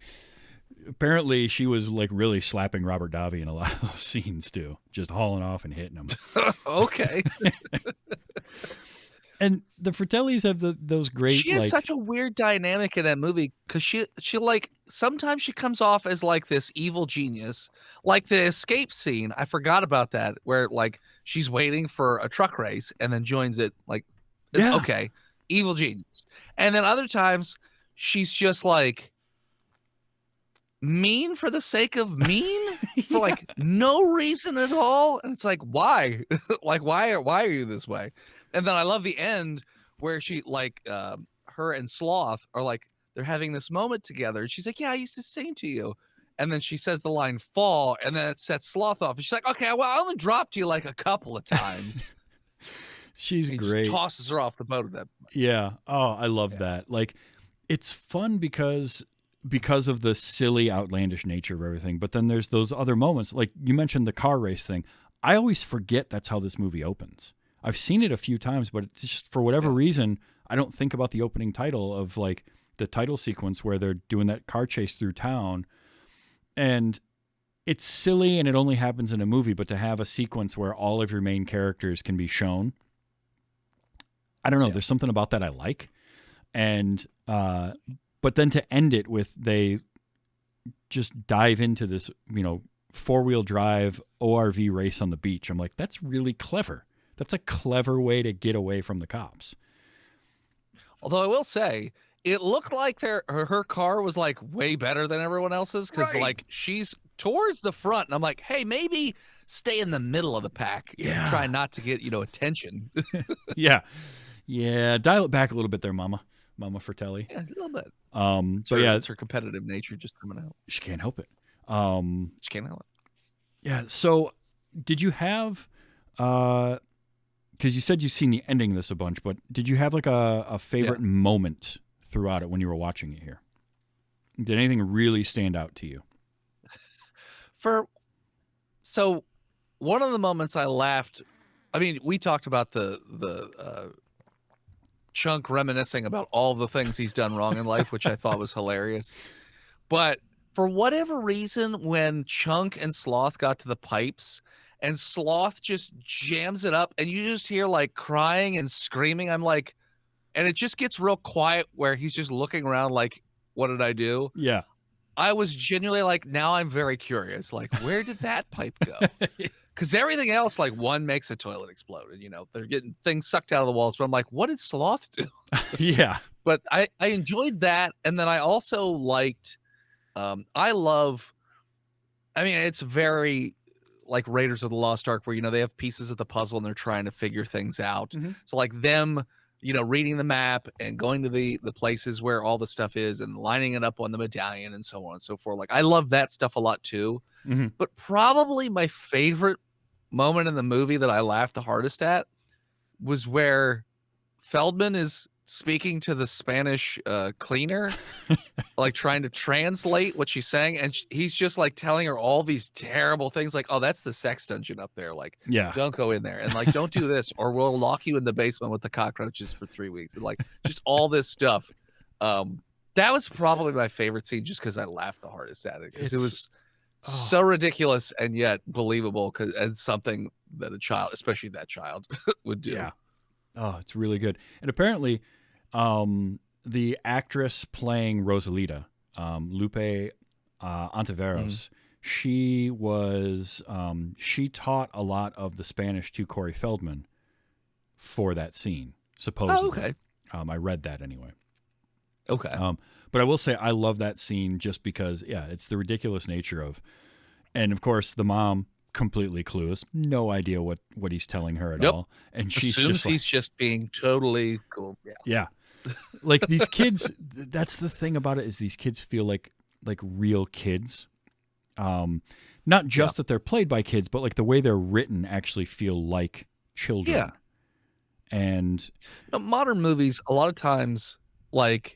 apparently she was like really slapping Robert Davi in a lot of those scenes too, just hauling off and hitting him. Okay. And the Fratellis have those great. She has such a weird dynamic in that movie because she like sometimes she comes off as like this evil genius, like the escape scene. I forgot about that where like she's waiting for a truck race and then joins it. Like, okay, evil genius. And then other times she's just like mean for the sake of mean for like no reason at all. And it's like, why? Like, why are you this way? And then I love the end where she like her and Sloth are like they're having this moment together. And she's like, yeah, I used to sing to you. And then she says the line fall, and then it sets Sloth off. And she's like, okay, well, I only dropped you like a couple of times. She's great. Just tosses her off the boat at that point. Yeah. Oh, I love that. Like, it's fun because of the silly, outlandish nature of everything. But then there's those other moments. Like you mentioned the car race thing. I always forget that's how this movie opens. I've seen it a few times, but it's just for whatever reason, I don't think about the opening title of like the title sequence where they're doing that car chase through town. And it's silly and it only happens in a movie, but to have a sequence where all of your main characters can be shown, I don't know. There's something about that I like. And, but then to end it with, they just dive into this, 4-wheel drive ORV race on the beach. I'm like, that's really clever. That's a clever way to get away from the cops. Although I will say, it looked like her car was like way better than everyone else's because like she's towards the front, and I'm like, hey, maybe stay in the middle of the pack. Yeah. Try not to get attention. Yeah. Dial it back a little bit there, Mama Fratelli. Yeah, a little bit. It's her competitive nature just coming out. She can't help it. She can't help it. Yeah. So, did you have? Because you said you've seen the ending of this a bunch, but did you have like a favorite moment throughout it when you were watching it here? Did anything really stand out to you? So one of the moments I laughed, I mean, we talked about the Chunk reminiscing about all the things he's done wrong in life, which I thought was hilarious. But for whatever reason, when Chunk and Sloth got to the pipes, and Sloth just jams it up, and you just hear like crying and screaming. I'm like, and it just gets real quiet where he's just looking around like, what did I do? Yeah. I was genuinely like, now I'm very curious. Like, where did that pipe go? Because everything else, like one makes a toilet explode, and they're getting things sucked out of the walls. But I'm like, what did Sloth do? Yeah. But I enjoyed that, and then I also liked. It's very like Raiders of the Lost Ark, where they have pieces of the puzzle and they're trying to figure things out. Mm-hmm. So like them, reading the map and going to the places where all the stuff is and lining it up on the medallion and so on and so forth. Like I love that stuff a lot too. Mm-hmm. But probably my favorite moment in the movie that I laughed the hardest at was where Feldman is speaking to the Spanish cleaner, like trying to translate what she's saying, and he's just like telling her all these terrible things, like, "Oh, that's the sex dungeon up there. Like, don't go in there, and like, don't do this, or we'll lock you in the basement with the cockroaches for 3 weeks." And like, just all this stuff. That was probably my favorite scene, just because I laughed the hardest at it, because it was so ridiculous and yet believable, and something that a child, especially that child, would do. Yeah. Oh, it's really good. And apparently, the actress playing Rosalita, Lupe Ontiveros, she was she taught a lot of the Spanish to Corey Feldman for that scene, supposedly. Oh, okay. I read that anyway. Okay. But I will say I love that scene just because, yeah, it's the ridiculous nature of, and of course the mom completely clueless, no idea what he's telling her at all, and she's assumes just he's just being totally cool. Yeah. Like these kids, that's the thing about it, is these kids feel like real kids. Not just that they're played by kids, but like the way they're written actually feel like children. Yeah. And modern movies, a lot of times, like,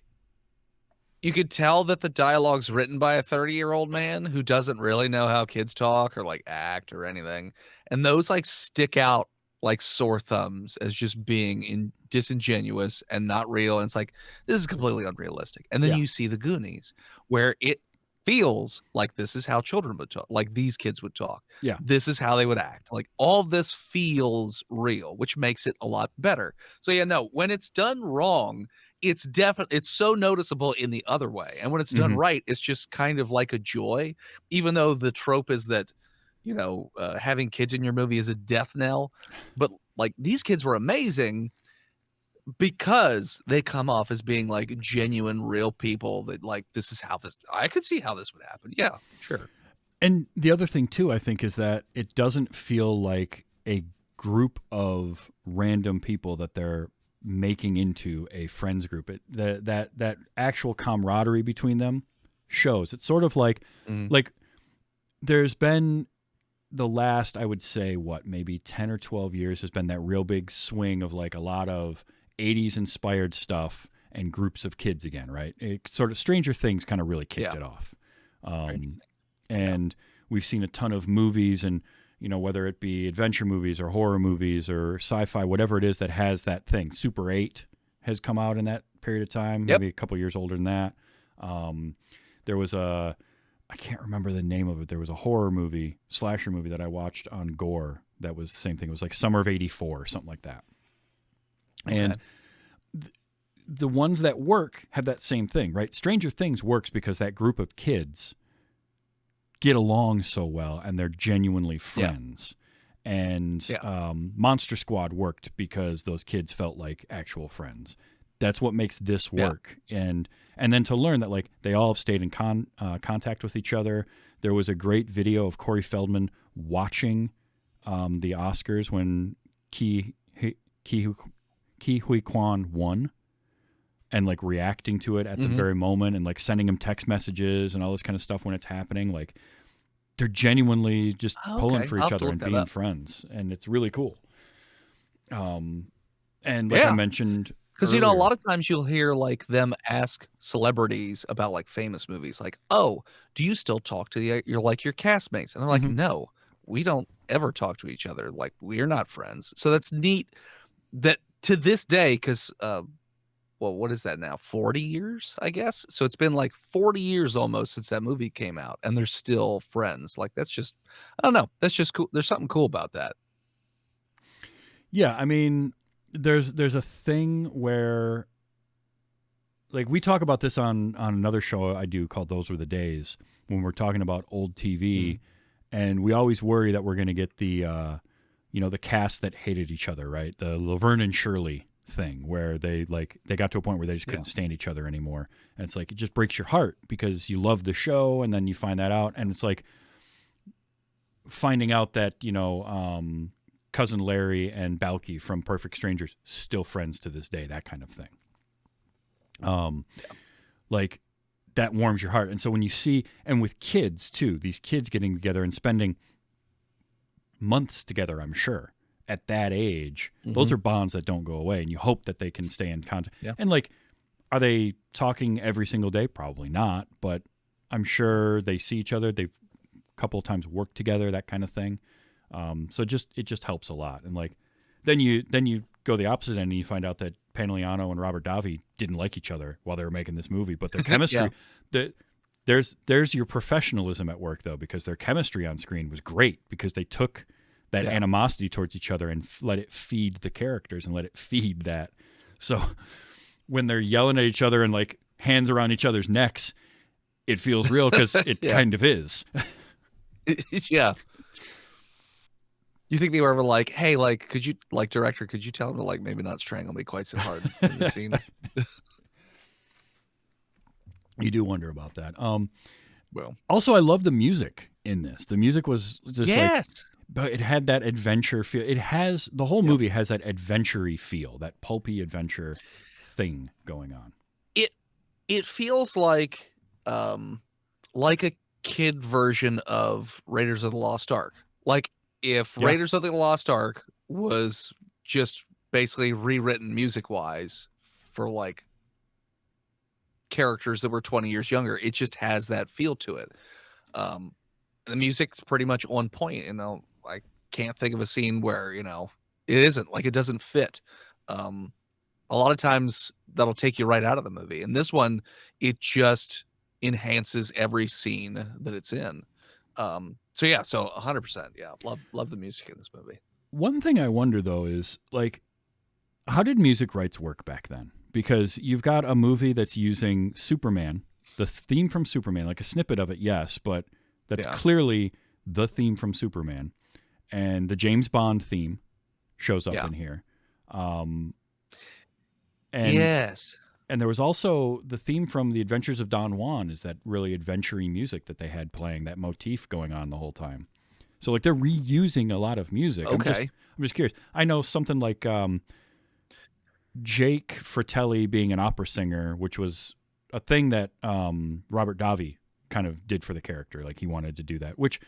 you could tell that the dialogue's written by a 30-year-old man who doesn't really know how kids talk or like act or anything. And those like stick out like sore thumbs as just being disingenuous and not real. And it's like, this is completely unrealistic. And then you see the Goonies, where it feels like this is how children would talk, like these kids would talk. Yeah. This is how they would act. Like all this feels real, which makes it a lot better. So yeah, no, when it's done wrong, it's so noticeable in the other way. And when it's done right, it's just kind of like a joy, even though the trope is that, you know, having kids in your movie is a death knell. But like these kids were amazing because they come off as being like genuine, real people that like, I could see how this would happen. Yeah, sure. And the other thing too, I think, is that it doesn't feel like a group of random people that they're making into a friends group. That actual camaraderie between them shows. It's sort of like, like there's been the last, I would say, maybe 10 or 12 years has been that real big swing of like a lot of 80s inspired stuff and groups of kids again, right? It sort of Stranger Things kind of really kicked it off. And we've seen a ton of movies, and you know, whether it be adventure movies or horror movies or sci-fi, whatever it is that has that thing. Super 8 has come out in that period of time, maybe a couple years older than that. There was I can't remember the name of it. There was a horror movie, slasher movie that I watched on Gore that was the same thing. It was like Summer of '84 or something like that. And the ones that work have that same thing, right? Stranger Things works because that group of kids get along so well and they're genuinely friends. And Monster Squad worked because those kids felt like actual friends. That's what makes this work. And then to learn that like they all have stayed in contact with each other. There was a great video of Corey Feldman watching the Oscars when Ke Huy Quan won, and like reacting to it at the very moment, and like sending him text messages and all this kind of stuff when it's happening. Like they're genuinely just pulling for each other and being friends, and it's really cool. And like I mentioned, because you know, a lot of times you'll hear like them ask celebrities about like famous movies, like, "Oh, do you still talk to your castmates?" And they're like, "No, we don't ever talk to each other. Like we're not friends." So that's neat. That to this day, because well, what is that now? 40 years, I guess. So it's been like 40 years almost since that movie came out, and they're still friends. Like that's just, I don't know. That's just cool. There's something cool about that. Yeah, I mean, there's a thing where, like, we talk about this on another show I do called Those Were the Days, when we're talking about old TV, and we always worry that we're going to get the the cast that hated each other, right? The Laverne and Shirley thing, where they got to a point where they just couldn't stand each other anymore. And it's like, it just breaks your heart because you love the show, and then you find that out, and it's like finding out that, Cousin Larry and Balky from Perfect Strangers still friends to this day, that kind of thing. Like that warms your heart. And so when you see, and with kids too, these kids getting together and spending months together, I'm sure at that age, those are bonds that don't go away, and you hope that they can stay in contact. And like, are they talking every single day? Probably not, but I'm sure they see each other. They've a couple of times worked together, that kind of thing. So it just helps a lot. And like, then you go the opposite end and you find out that Panigliano and Robert Davi didn't like each other while they were making this movie, but their chemistry, there's your professionalism at work though, because their chemistry on screen was great because they took that animosity towards each other and let it feed the characters and let it feed that. So when they're yelling at each other and like hands around each other's necks, it feels real because it kind of is. Yeah. You think they were ever like, hey, like, could you, like, director, could you tell him to, like, maybe not strangle me quite so hard in the scene? You do wonder about that. Well, also, I love the music in this. The music was just yes. but it had that adventure feel. It has, the whole movie has that adventure-y feel, that pulpy adventure thing going on. It feels like a kid version of Raiders of the Lost Ark. Like if Raiders of the Lost Ark was just basically rewritten music-wise for like characters that were 20 years younger, it just has that feel to it. The music's pretty much on point. You know, I can't think of a scene where, you know, it isn't, like, it doesn't fit. A lot of times that'll take you right out of the movie. And this one, it just enhances every scene that it's in. So yeah, so 100%. Yeah. Love the music in this movie. One thing I wonder though is, like, how did music rights work back then? Because you've got a movie that's using Superman, the theme from Superman, like a snippet of it, yes, but that's clearly the theme from Superman. And the James Bond theme shows up in here. And, yes. And there was also the theme from The Adventures of Don Juan, is that really adventure-y music that they had playing, that motif going on the whole time. So, like, they're reusing a lot of music. Okay. I'm just curious. I know something like Jake Fratelli being an opera singer, which was a thing that Robert Davi kind of did for the character. Like, he wanted to do that, which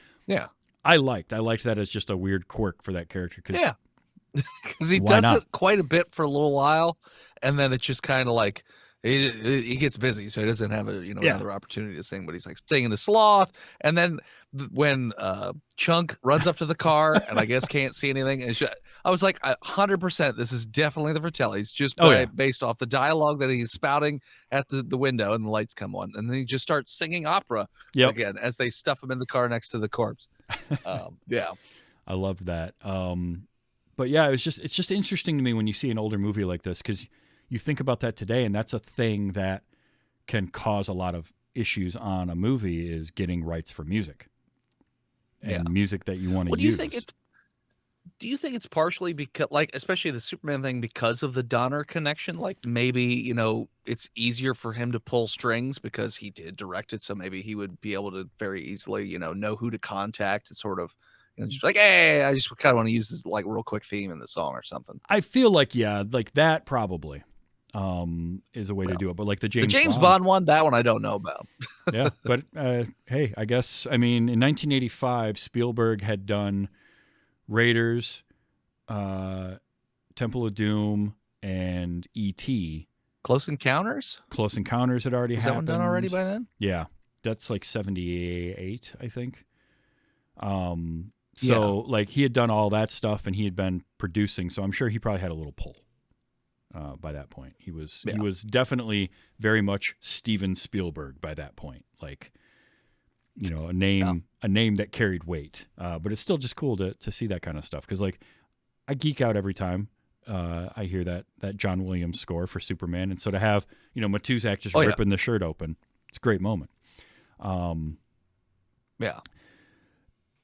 I liked. I liked that as just a weird quirk for that character. Because he does it quite a bit for a little while, and then it's just kind of like he gets busy, so he doesn't have another opportunity to sing. But he's like singing to Sloth, and then when Chunk runs up to the car and I guess can't see anything, and I was like 100%. This is definitely the Fratellis, just based off the dialogue that he's spouting at the window, and the lights come on, and then he just starts singing opera again as they stuff him in the car next to the corpse. I loved that. But yeah, it's just interesting to me when you see an older movie like this, because you think about that today, and that's a thing that can cause a lot of issues on a movie, is getting rights for music and music that you want to use. Do you think it's partially because, like, especially the Superman thing, because of the Donner connection? Like, maybe, it's easier for him to pull strings because he did direct it, so maybe he would be able to very easily, know who to contact and sort of, just like, hey, I just kind of want to use this like real quick theme in the song or something. I feel like, like that probably is a way to do it. But like the James Bond one, that one I don't know about. Yeah, but hey, I guess, I mean, in 1985, Spielberg had done Raiders, Temple of Doom, and E.T. Close Encounters? Close Encounters had already happened. Was that one done already by then? Yeah, that's like 78, I think. So like he had done all that stuff and he had been producing, so I'm sure he probably had a little pull by that point. He was definitely very much Steven Spielberg by that point. Like, a name that carried weight. But it's still just cool to see that kind of stuff, because like I geek out every time I hear that John Williams score for Superman, and so to have Matuzak just ripping the shirt open, it's a great moment.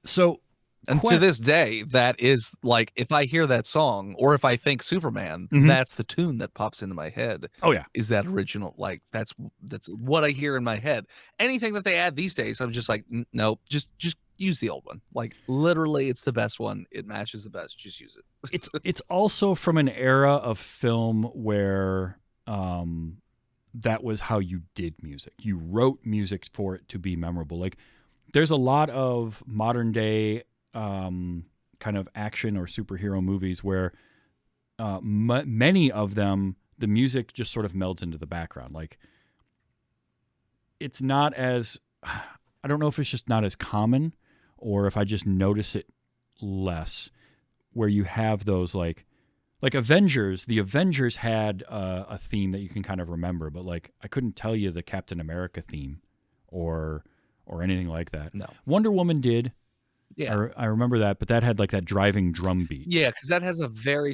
So, and to this day, that is like, if I hear that song or if I think Superman, that's the tune that pops into my head. Oh yeah, is that original? Like that's what I hear in my head. Anything that they add these days, I'm just like, no, just use the old one. Like literally, it's the best one. It matches the best. Just use it. It's also from an era of film where that was how you did music. You wrote music for it to be memorable. Like, there's a lot of modern day kind of action or superhero movies where many of them, the music just sort of melds into the background. Like, it's not as, I don't know if it's just not as common or if I just notice it less, where you have those like Avengers. The Avengers had a theme that you can kind of remember, but like I couldn't tell you the Captain America theme or anything like that. No. Wonder Woman did. Yeah. I remember that, but that had like that driving drum beat. Yeah, because that has a very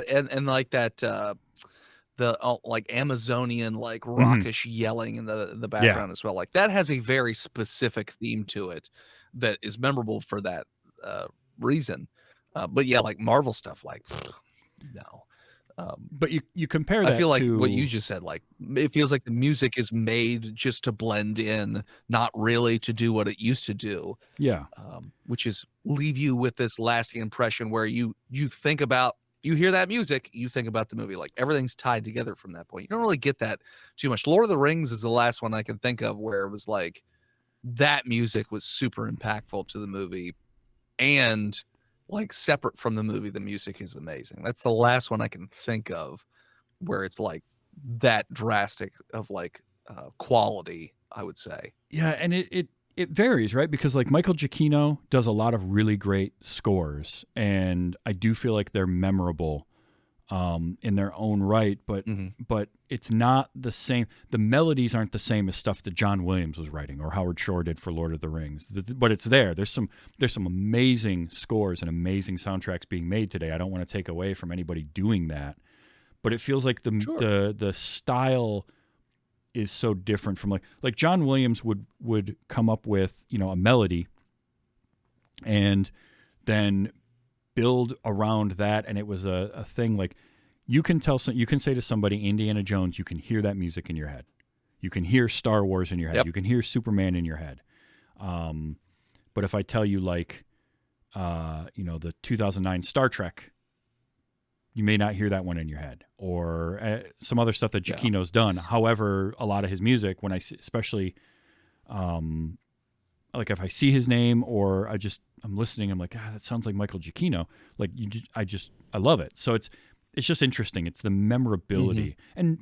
and like that the like Amazonian like rockish yelling in the background as well. Like that has a very specific theme to it that is memorable for that reason. But yeah, like Marvel stuff, like no. But you compare that I feel like to what you just said, like it feels like the music is made just to blend in, not really to do what it used to do. Yeah. Which is leave you with this lasting impression where you think about, you hear that music, you think about the movie. Like everything's tied together from that point. You don't really get that too much. Lord of the Rings is the last one I can think of where it was like that music was super impactful to the movie, and like separate from the movie, the music is amazing. That's the last one I can think of where it's like that drastic of like quality, I would say. Yeah, and it varies, right? Because like Michael Giacchino does a lot of really great scores, and I do feel like they're memorable in their own right, but it's not the same. The melodies aren't the same as stuff that John Williams was writing or Howard Shore did for Lord of the Rings. But it's there. There's some amazing scores and amazing soundtracks being made today. I don't want to take away from anybody doing that, but it feels like the style is so different from like John Williams would come up with, you know, a melody and then build around that, and it was a thing like you can say to somebody Indiana Jones, you can hear that music in your head. You can hear Star Wars in your head. Yep. You can hear Superman in your head. But if I tell you like you know, the 2009 Star Trek, you may not hear that one in your head, or some other stuff that Giacchino's done. However, a lot of his music, when I see, especially like if I see his name or I'm listening, I'm like, that sounds like Michael Giacchino. Like I love it. So it's just interesting. It's the memorability. And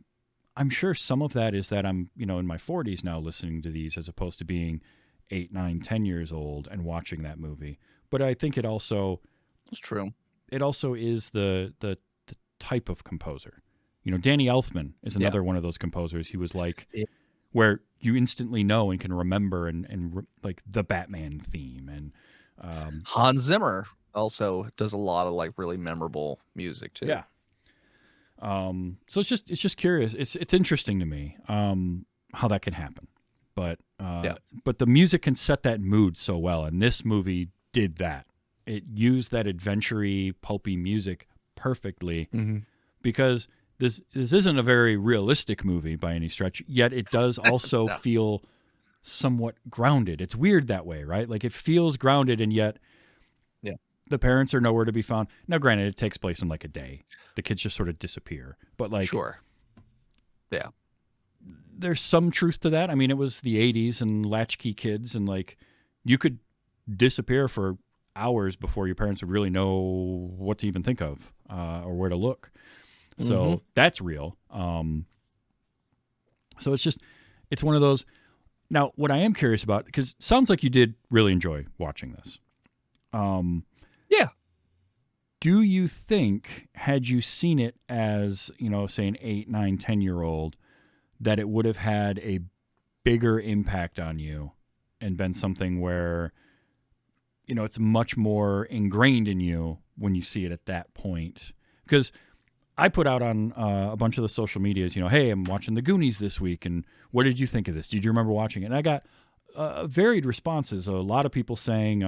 I'm sure some of that is that I'm, you know, in my 40s now listening to these as opposed to being 8, 9, 10 years old and watching that movie. But I think it also, it's true. It also is the type of composer. You know, Danny Elfman is another one of those composers. He was like, where you instantly know and can remember and like the Batman theme, and Hans Zimmer also does a lot of like really memorable music too. Yeah. So it's just curious. It's interesting to me how that can happen, but the music can set that mood so well, and this movie did that. It used that adventure-y, pulpy music perfectly because this isn't a very realistic movie by any stretch, yet it does also feel somewhat grounded. It's weird that way, right? Like it feels grounded, and yet the parents are nowhere to be found. Now, granted, it takes place in like a day. The kids just sort of disappear. But like, sure. Yeah. There's some truth to that. I mean, it was the 80s and latchkey kids, and like you could disappear for hours before your parents would really know what to even think of or where to look. So that's real. So it's one of those. Now, what I am curious about, because it sounds like you did really enjoy watching this. Yeah. Do you think, had you seen it as, you know, say an 8, 9, 10-year-old, that it would have had a bigger impact on you and been something where, you know, it's much more ingrained in you when you see it at that point? Because I put out on a bunch of the social medias, you know, hey, I'm watching the Goonies this week, and what did you think of this? Did you remember watching it? And I got varied responses. A lot of people saying,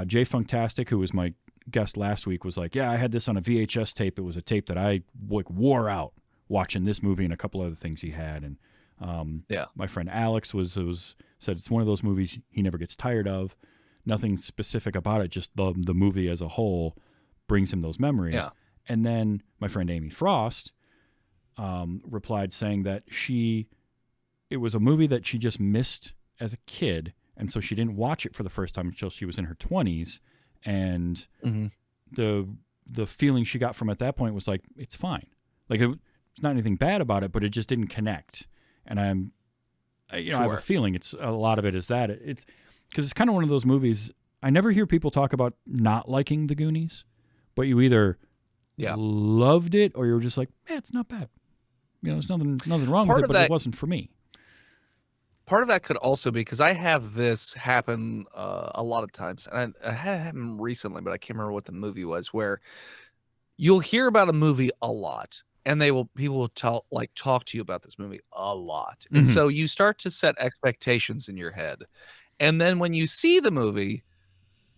Jay Funktastic, who was my guest last week, was like, yeah, I had this on a VHS tape. It was a tape that I like wore out watching this movie and a couple other things he had. And my friend Alex said it's one of those movies he never gets tired of. Nothing specific about it, just the movie as a whole brings him those memories. Yeah. And then my friend Amy Frost replied saying that it was a movie that she just missed as a kid, and so she didn't watch it for the first time until she was in her 20s. And the feeling she got from it at that point was like, it's fine. Like it's not anything bad about it, but it just didn't connect. And I have a feeling it's a lot of it is that it's because it's kind of one of those movies. I never hear people talk about not liking the Goonies, but you either loved it or you were just like, it's not bad. You know, there's nothing wrong with it, but it wasn't for me. Part of that could also be because I have this happen a lot of times, and I had it happen recently, but I can't remember what the movie was, where you'll hear about a movie a lot, and people will talk to you about this movie a lot. And so you start to set expectations in your head. And then when you see the movie,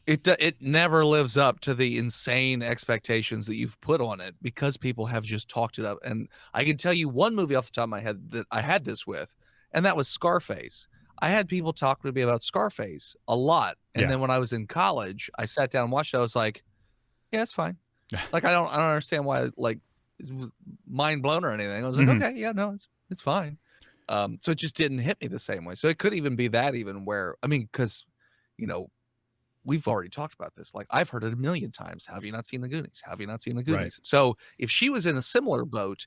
it never lives up to the insane expectations that you've put on it because people have just talked it up. And I can tell you one movie off the top of my head that I had this with, and that was Scarface. I had people talk to me about Scarface a lot. And then when I was in college, I sat down and watched it. I was like, yeah, it's fine. Like, I don't understand why, like, it's mind blown or anything. I was like, okay, yeah, no, it's fine. So it just didn't hit me the same way. So it could even be that even where, I mean, because, you know, we've already talked about this. Like, I've heard it a million times. Have you not seen the Goonies? Have you not seen the Goonies? Right. So if she was in a similar boat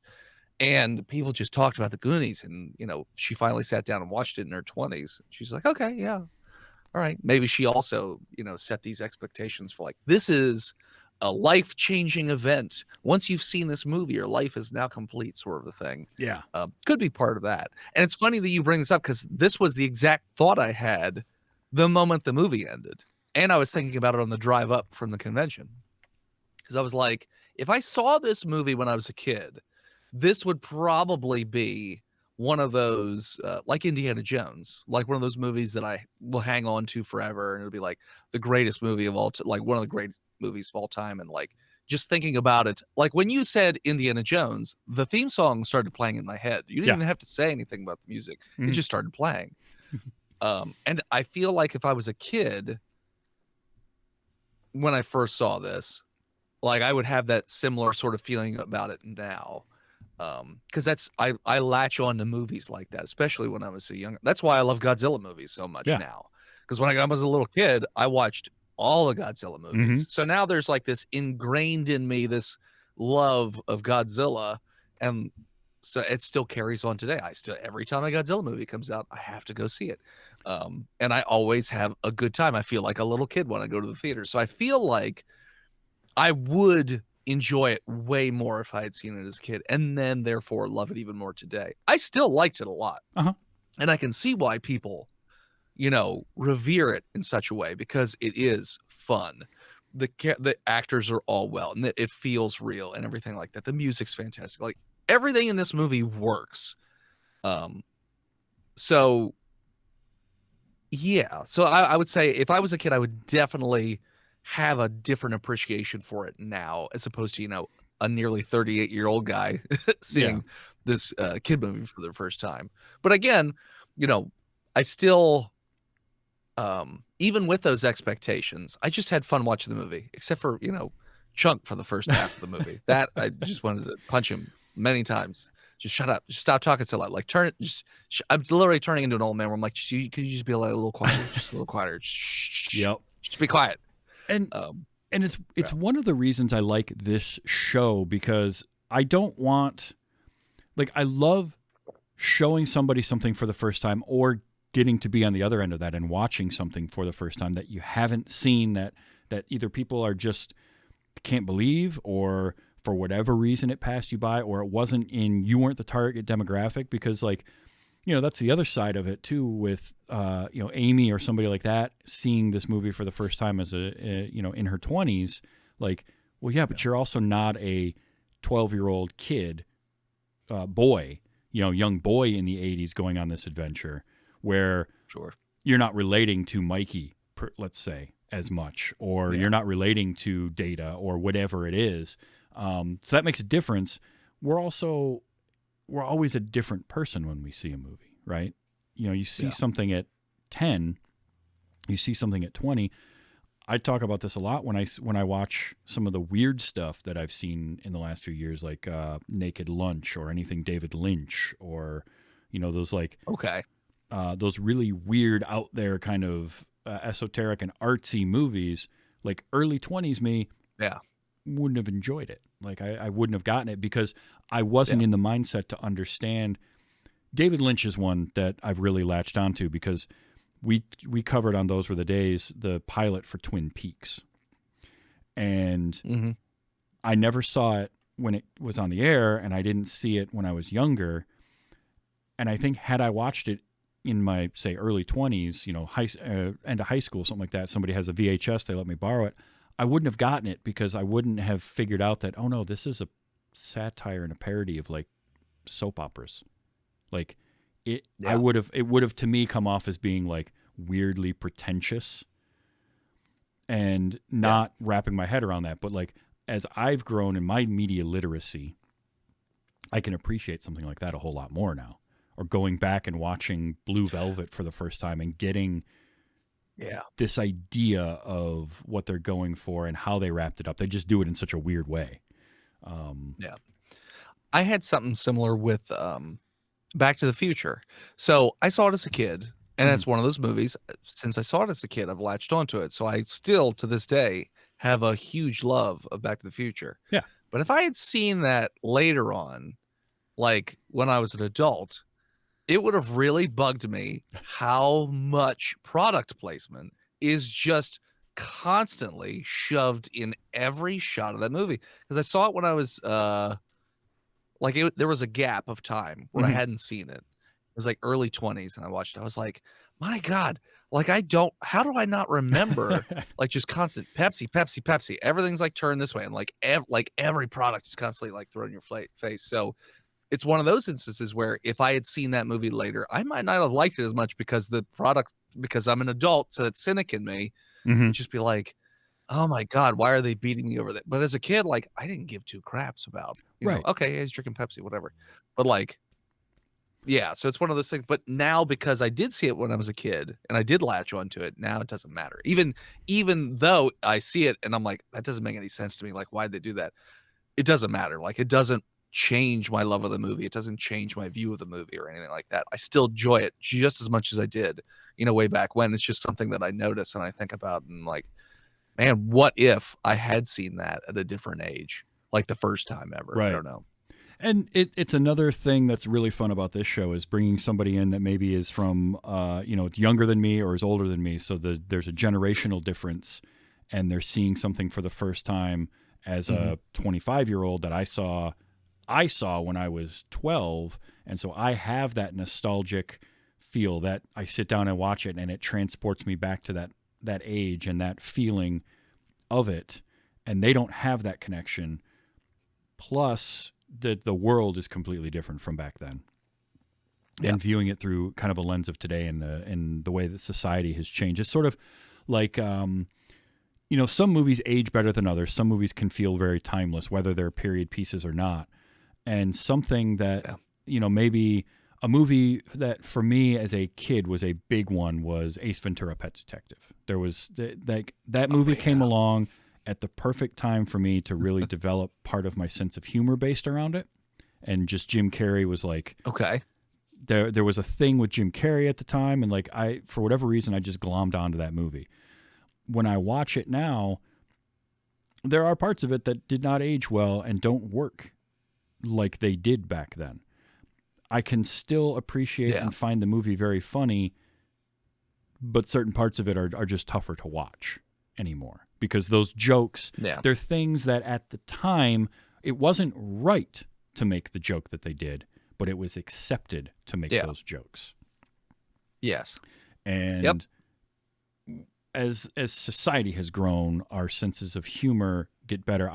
and people just talked about the Goonies and, you know, she finally sat down and watched it in her 20s, she's like, okay, yeah, all right. Maybe she also, you know, set these expectations for like, this is a life-changing event. Once you've seen this movie, your life is now complete, sort of a thing. Yeah. Could be part of that. And it's funny that you bring this up because this was the exact thought I had the moment the movie ended. And I was thinking about it on the drive up from the convention. Because I was like, if I saw this movie when I was a kid, this would probably be one of those, like Indiana Jones, like one of those movies that I will hang on to forever. And it'll be like the greatest movie of all time, like one of the greatest movies of all time. And like, just thinking about it, like when you said Indiana Jones, the theme song started playing in my head. You didn't even have to say anything about the music. It just started playing. And I feel like if I was a kid, when I first saw this, like I would have that similar sort of feeling about it now. Because I latch on to movies like that, especially when I was so young. That's why I love Godzilla movies so much now. Because when I was a little kid, I watched all the Godzilla movies. So now there's like this ingrained in me, this love of Godzilla. And so it still carries on today. Every time a Godzilla movie comes out, I have to go see it. And I always have a good time. I feel like a little kid when I go to the theater. So I feel like I would enjoy it way more if I had seen it as a kid, and then therefore love it even more today. I still liked it a lot. And I can see why people, you know, revere it in such a way, because it is fun. The actors are all well, and it feels real and everything like that. The music's fantastic. Like everything in this movie works. So yeah. So I would say if I was a kid, I would definitely have a different appreciation for it now, as opposed to, you know, a nearly 38-year-old guy seeing this kid movie for the first time. But again, you know, I still, even with those expectations, I just had fun watching the movie, except for, you know, Chunk for the first half of the movie. That I just wanted to punch him many times. Just shut up. Just stop talking so loud. Like I'm literally turning into an old man where I'm like, could you just be a little quieter? Just a little quieter. Just be quiet. And it's one of the reasons I like this show, because I don't want, like, I love showing somebody something for the first time, or getting to be on the other end of that and watching something for the first time that you haven't seen, that either people are just can't believe, or for whatever reason it passed you by, or you weren't the target demographic. Because, like, you know, that's the other side of it too, with you know, Amy or somebody like that seeing this movie for the first time as you know, in her 20s. Like, well, yeah, but you're also not a 12-year-old kid, boy, you know, young boy in the 80s going on this adventure, where you're not relating to Mikey, let's say, as much, or you're not relating to Data or whatever it is. So that makes a difference. We're always a different person when we see a movie, right? You know, you see something at 10, you see something at 20. I talk about this a lot when I watch some of the weird stuff that I've seen in the last few years, like Naked Lunch or anything David Lynch, or, you know, those like those really weird out there kind of esoteric and artsy movies. Like early 20s me wouldn't have enjoyed it. Like I wouldn't have gotten it, because I wasn't in the mindset to understand. David Lynch is one that I've really latched onto, because we covered on Those Were the Days the pilot for Twin Peaks. And I never saw it when it was on the air, and I didn't see it when I was younger. And I think had I watched it in my, say, early 20s, you know, end of high school, something like that, somebody has a VHS, they let me borrow it, I wouldn't have gotten it, because I wouldn't have figured out that, oh no, this is a satire and a parody of like soap operas. Like it would have to me come off as being like, weirdly pretentious and not wrapping my head around that. But like, as I've grown in my media literacy, I can appreciate something like that a whole lot more now. Or going back and watching Blue Velvet for the first time and getting this idea of what they're going for and how they wrapped it up. They just do it in such a weird way. I had something similar with Back to the Future. So I saw it as a kid, and it's one of those movies. Since I saw it as a kid, I've latched onto it. So I still, to this day, have a huge love of Back to the Future. Yeah. But if I had seen that later on, like when I was an adult, it would have really bugged me how much product placement is just constantly shoved in every shot of that movie. Because I saw it when I was there was a gap of time where I hadn't seen it. It was like early 20s, and I watched it. I was like, my God, like how do I not remember like just constant Pepsi, Pepsi, Pepsi. Everything's like turned this way, and like every product is constantly like thrown in your face. So it's one of those instances where if I had seen that movie later, I might not have liked it as much because I'm an adult, so that cynic in me would just be like, oh my God, why are they beating me over that? But as a kid, like I didn't give two craps about, you know, okay, he's drinking Pepsi, whatever. But like, yeah, so it's one of those things. But now, because I did see it when I was a kid and I did latch onto it, now it doesn't matter. Even though I see it and I'm like, that doesn't make any sense to me. Like, why'd they do that? It doesn't matter. Like, it doesn't change my love of the movie. It doesn't change my view of the movie or anything like that. I still enjoy it just as much as I did, you know, way back when. It's just something that I notice and I think about, and like, man, what if I had seen that at a different age, like the first time ever? Right. I don't know. And it's another thing that's really fun about this show is bringing somebody in that maybe is from, it's younger than me or is older than me. So there's a generational difference, and they're seeing something for the first time as a 25-year-old that I saw when I was 12. And so I have that nostalgic feel that I sit down and watch it, and it transports me back to that age and that feeling of it. And they don't have that connection. Plus, the world is completely different from back then. And viewing it through kind of a lens of today and the way that society has changed. It's sort of like, some movies age better than others. Some movies can feel very timeless, whether they're period pieces or not. And something that, maybe a movie that for me as a kid was a big one was Ace Ventura: Pet Detective. There was that movie came along at the perfect time for me to really develop part of my sense of humor based around it. And just Jim Carrey was like, okay, there was a thing with Jim Carrey at the time. And like, for whatever reason, I just glommed onto that movie. When I watch it now, there are parts of it that did not age well and don't work like they did back then. I can still appreciate and find the movie very funny, but certain parts of it are just tougher to watch anymore. Because those jokes, they're things that at the time, it wasn't right to make the joke that they did, but it was accepted to make those jokes. Yes. And as society has grown, our senses of humor get better.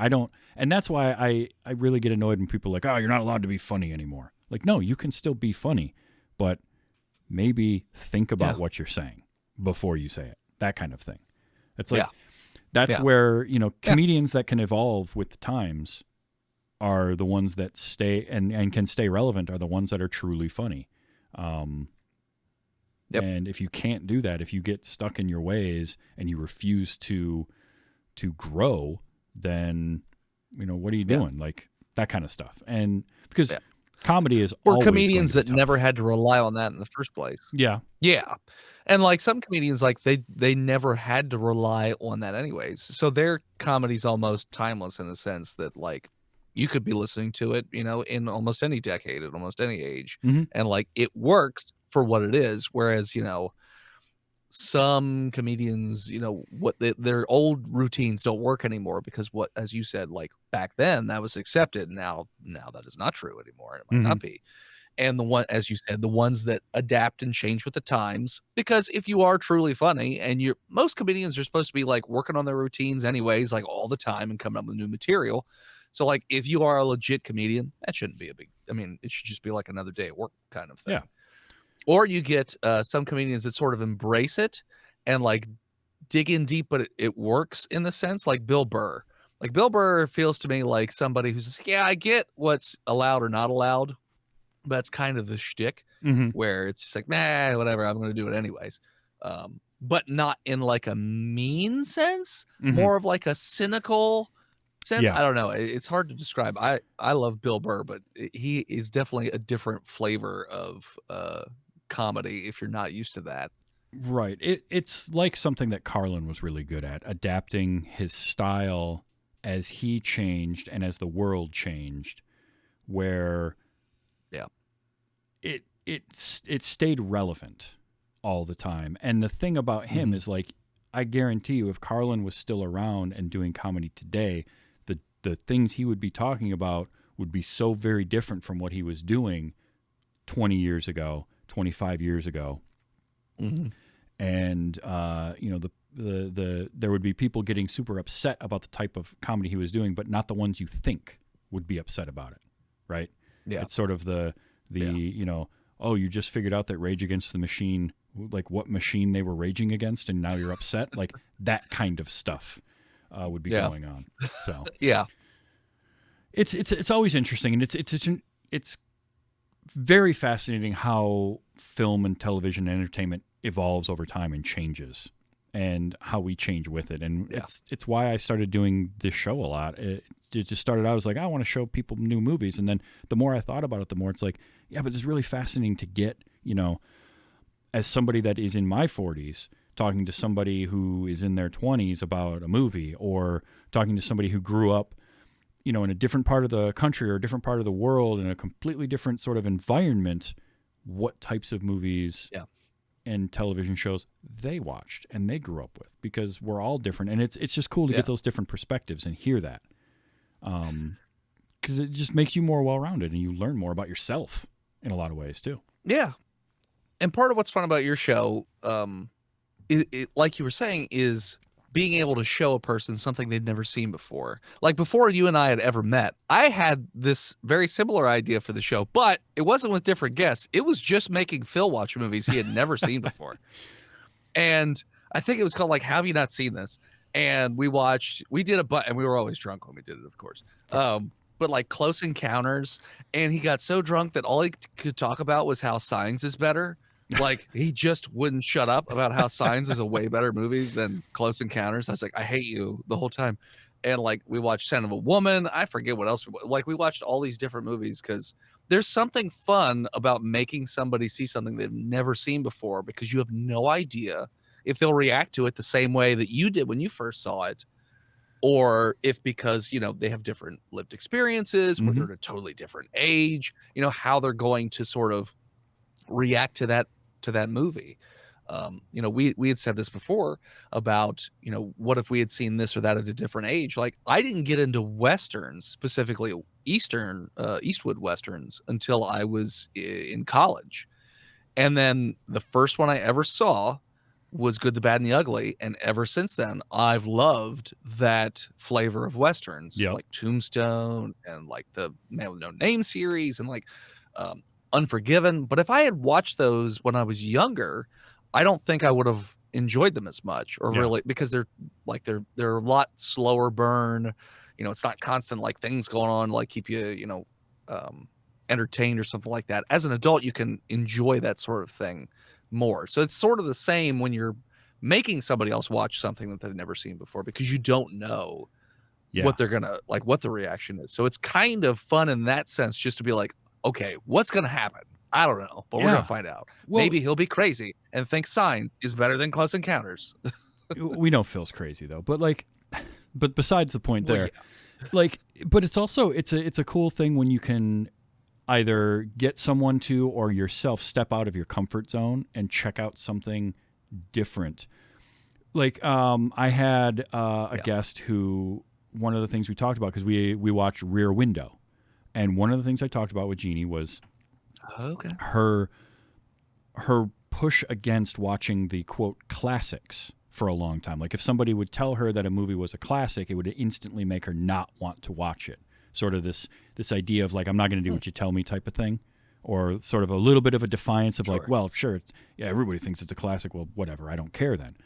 And that's why I really get annoyed when people are like, oh, you're not allowed to be funny anymore. Like, no, you can still be funny, but maybe think about what you're saying before you say it. That kind of thing. It's like, that's where, comedians that can evolve with the times are the ones that stay and can stay relevant, are the ones that are truly funny. And if you can't do that, if you get stuck in your ways and you refuse to grow, then, what are you doing? Like that kind of stuff. And because comedy is or always comedians going to be that tough. never had to rely on that in the first place. Yeah. And like some comedians, like they never had to rely on that anyways. So their comedy's almost timeless in the sense that like you could be listening to it, in almost any decade, at almost any age. And like it works for what it is. Whereas, some comedians, what their old routines don't work anymore because as you said, like back then that was accepted. Now that is not true anymore. It might not be. And as you said, the ones that adapt and change with the times, because if you are truly funny and most comedians are supposed to be like working on their routines anyways, like all the time and coming up with new material. So like, if you are a legit comedian, that shouldn't be it should just be like another day at work kind of thing. Or you get some comedians that sort of embrace it and like dig in deep, but it works in the sense, like Bill Burr. Like Bill Burr feels to me like somebody who's just, yeah, I get what's allowed or not allowed, but it's kind of the shtick where it's just like, nah, whatever, I'm going to do it anyways. But not in like a mean sense, more of like a cynical sense. Yeah. I don't know. It's hard to describe. I love Bill Burr, but he is definitely a different flavor of comedy if you're not used to that. Right. It's like something that Carlin was really good at, adapting his style as he changed and as the world changed, where it stayed relevant all the time. And the thing about him is, like, I guarantee you, if Carlin was still around and doing comedy today, the things he would be talking about would be so very different from what he was doing 20 years ago, 25 years ago. And there would be people getting super upset about the type of comedy he was doing, but not the ones you think would be upset about it, right? Yeah. It's sort of oh, you just figured out that Rage Against the Machine, like what machine they were raging against, and now you're upset. Like that kind of stuff would be going on. So yeah, it's always interesting, and it's very fascinating how film and television and entertainment evolves over time and changes, and how we change with it. And it's why I started doing this show a lot. It just started out as like, I want to show people new movies. And then the more I thought about it, the more it's like, yeah, but it's really fascinating to get, as somebody that is in my 40s, talking to somebody who is in their 20s about a movie, or talking to somebody who grew up, in a different part of the country or a different part of the world, in a completely different sort of environment, what types of movies and television shows they watched and they grew up with, because we're all different. And it's just cool to get those different perspectives and hear that. Because it just makes you more well-rounded, and you learn more about yourself in a lot of ways too. Yeah. And part of what's fun about your show, like you were saying, is being able to show a person something they'd never seen before. Like before you and I had ever met, I had this very similar idea for the show, but it wasn't with different guests. It was just making Phil watch movies he had never seen before. And I think it was called like, Have You Not Seen This? And we did and we were always drunk when we did it, of course. But like Close Encounters, and he got so drunk that all he could talk about was how Signs is better. Like he just wouldn't shut up about how Signs is a way better movie than Close Encounters. I was like, I hate you the whole time. And like we watched Scent of a Woman. I forget what else. We watched all these different movies because there's something fun about making somebody see something they've never seen before, because you have no idea if they'll react to it the same way that you did when you first saw it, or if because, they have different lived experiences, where they're at a totally different age, how they're going to sort of react to that movie. We had said this before about, what if we had seen this or that at a different age? Like I didn't get into Westerns, specifically Eastwood Westerns, until I was in college. And then the first one I ever saw was Good, the Bad, and the Ugly. And ever since then, I've loved that flavor of Westerns, like Tombstone and like the Man with No Name series and like Unforgiven. But if I had watched those when I was younger, I don't think I would have enjoyed them as much, or really, because they're a lot slower burn. It's not constant like things going on like keep you entertained or something like that. As an adult, you can enjoy that sort of thing more. So it's sort of the same when you're making somebody else watch something that they've never seen before, because you don't know what they're gonna like, what the reaction is. So it's kind of fun in that sense, just to be like, okay, what's gonna happen? I don't know, but we're gonna find out. Well, maybe he'll be crazy and think Signs is better than Close Encounters. We know Phil's crazy though, but besides the point there, but it's also it's a cool thing when you can either get someone to or yourself step out of your comfort zone and check out something different. Like I had a guest who, one of the things we talked about, because we watched Rear Window, and one of the things I talked about with Jeannie was her push against watching the quote classics for a long time. Like if somebody would tell her that a movie was a classic, it would instantly make her not want to watch it. Sort of this idea of like, I'm not going to do what you tell me type of thing, or sort of a little bit of a defiance of Sure. like, well, sure, yeah, everybody thinks it's a classic. Well, whatever, I don't care then.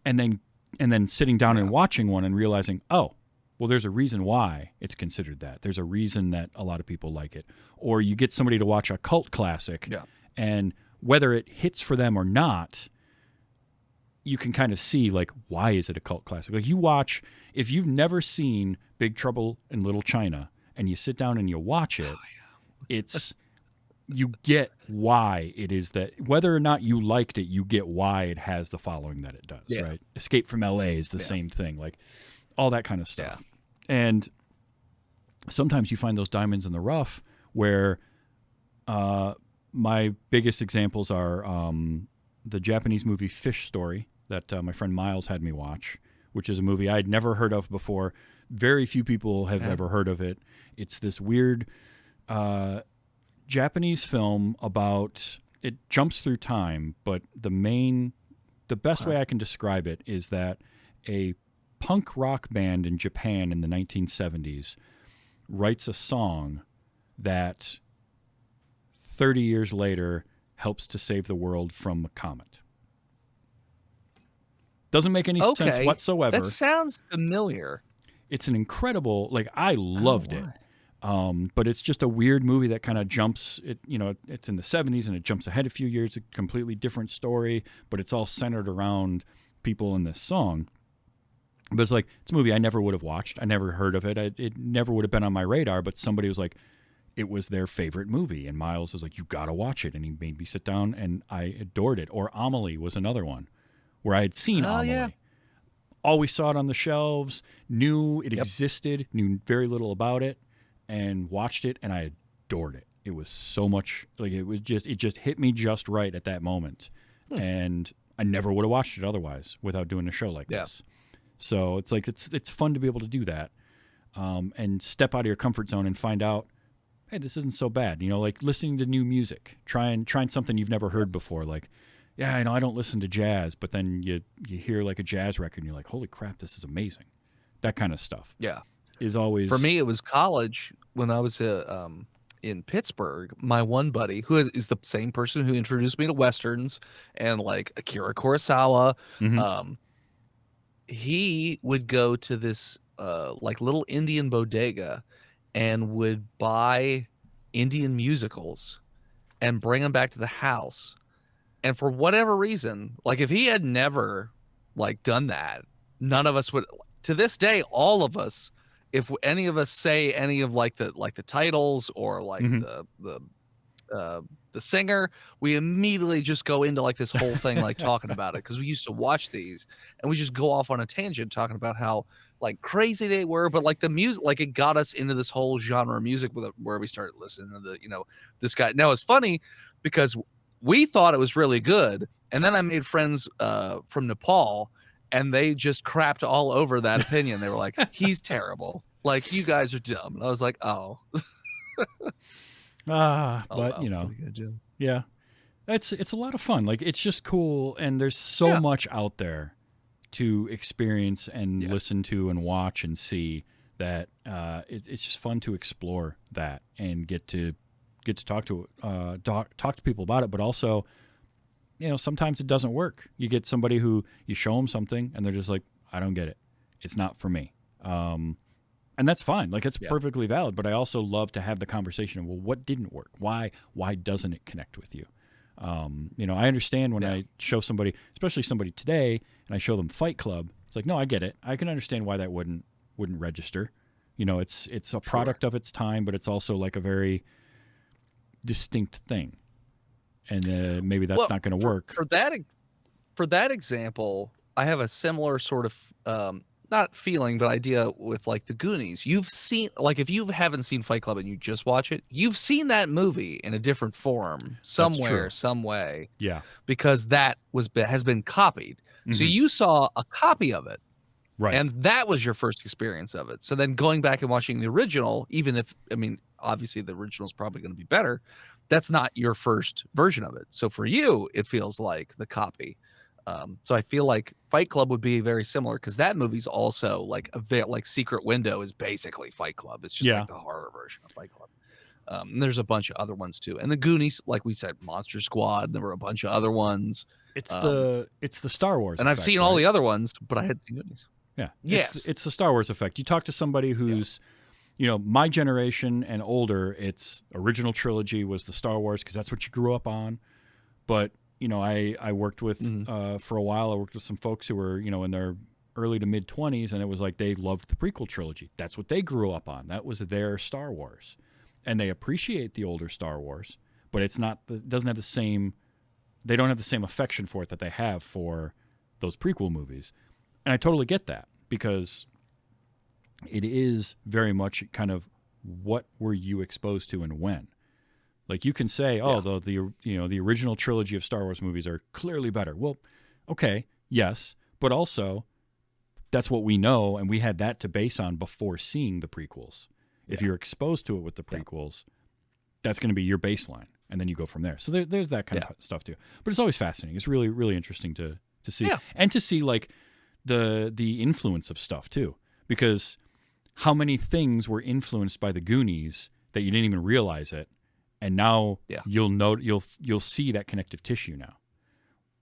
And then sitting down and watching one and realizing, oh, well, there's a reason why it's considered that. There's a reason that a lot of people like it. Or you get somebody to watch a cult classic, and whether it hits for them or not, you can kind of see, like, why is it a cult classic? Like, you watch, if you've never seen Big Trouble in Little China and you sit down and you watch it, it's, you get why it is that, whether or not you liked it, you get why it has the following that it does, right? Escape from LA is the same thing, like all that kind of stuff. And sometimes you find those diamonds in the rough where my biggest examples are the Japanese movie Fish Story that my friend Miles had me watch, which is a movie I'd never heard of before. Very few people have ever heard of it. It's this weird Japanese film about, it jumps through time, but the best way I can describe it is that a punk rock band in Japan in the 1970s writes a song that 30 years later helps to save the world from a comet. Doesn't make any sense whatsoever. That sounds familiar. It's an incredible, like, I loved it. But it's just a weird movie that kind of jumps, it's in the 70s and it jumps ahead a few years, a completely different story, but it's all centered around people in this song. But it's like, it's a movie I never would have watched. I never heard of it. It never would have been on my radar, but somebody was like, it was their favorite movie. And Miles was like, you got to watch it. And he made me sit down and I adored it. Or Amelie was another one where I had seen Amelie. Yeah. Always saw it on the shelves, knew it existed, knew very little about it, and watched it, and I adored it. It was so much, like, it just hit me just right at that moment. And I never would have watched it otherwise without doing a show like this. So it's like, it's fun to be able to do that, and step out of your comfort zone and find out, hey, this isn't so bad. Like listening to new music, trying something you've never heard before. Like, yeah, I don't listen to jazz, but then you hear like a jazz record and you're like, holy crap, this is amazing. That kind of stuff. Yeah. Is always, for me, it was college when I was in Pittsburgh. My one buddy, who is the same person who introduced me to Westerns and like Akira Kurosawa, he would go to this like little Indian bodega and would buy Indian musicals and bring them back to the house. And for whatever reason, like if he had never like done that, none of us would, to this day, all of us, if any of us say any of like the titles or like the singer, we immediately just go into like this whole thing, like talking about it. Because we used to watch these and we just go off on a tangent talking about how like crazy they were. But like the music, like it got us into this whole genre of music where we started listening to this guy. Now it's funny because we thought it was really good. And then I made friends from Nepal, and they just crapped all over that opinion. They were like, he's terrible. Like, you guys are dumb. And I was like, oh. But, yeah. It's a lot of fun. Like, it's just cool. And there's so much out there to experience and listen to and watch and see that it's just fun to explore that and get to talk to people about it. But also, sometimes it doesn't work. You get somebody who you show them something and they're just like, I don't get it. It's not for me. And that's fine. Like, it's perfectly valid. But I also love to have the conversation of, well, what didn't work? Why doesn't it connect with you? I understand when I show somebody, especially somebody today, and I show them Fight Club. It's like, no, I get it. I can understand why that wouldn't register. It's a product of its time, but it's also like a very distinct thing. And maybe that's not going to work. For that example, I have a similar sort of not feeling, but idea with like the Goonies. You've seen, like, if you haven't seen Fight Club and you just watch it, you've seen that movie in a different form somewhere, some way. Yeah, because that has been copied. So you saw a copy of it, right? And that was your first experience of it. So then going back and watching the original, even if, obviously the original is probably going to be better, that's not your first version of it. So for you, it feels like the copy. So I feel like Fight Club would be very similar, because that movie's also like Secret Window is basically Fight Club. It's just like the horror version of Fight Club. There's a bunch of other ones too, and the Goonies, like we said, Monster Squad. There were a bunch of other ones. It's the Star Wars, and effect, I've seen right? all the other ones, but I hadn't seen Goonies. Yeah, yes, it's the Star Wars effect. You talk to somebody who's, my generation and older. It's original trilogy was the Star Wars because that's what you grew up on. But I worked with for a while. I worked with some folks who were in their early to mid 20s, and it was like they loved the prequel trilogy. That's what they grew up on. That was their Star Wars. And they appreciate the older Star Wars, but it doesn't have the same, they don't have the same affection for it that they have for those prequel movies. And I totally get that, because it is very much kind of what were you exposed to and when. Like you can say, the original trilogy of Star Wars movies are clearly better. Well, okay, yes, but also that's what we know, and we had that to base on before seeing the prequels. If you're exposed to it with the prequels, that's going to be your baseline, and then you go from there. So there's that kind of stuff too. But it's always fascinating. It's really, really interesting to see, and to see like the influence of stuff too, because how many things were influenced by the Goonies that you didn't even realize it, and now you'll see that connective tissue now,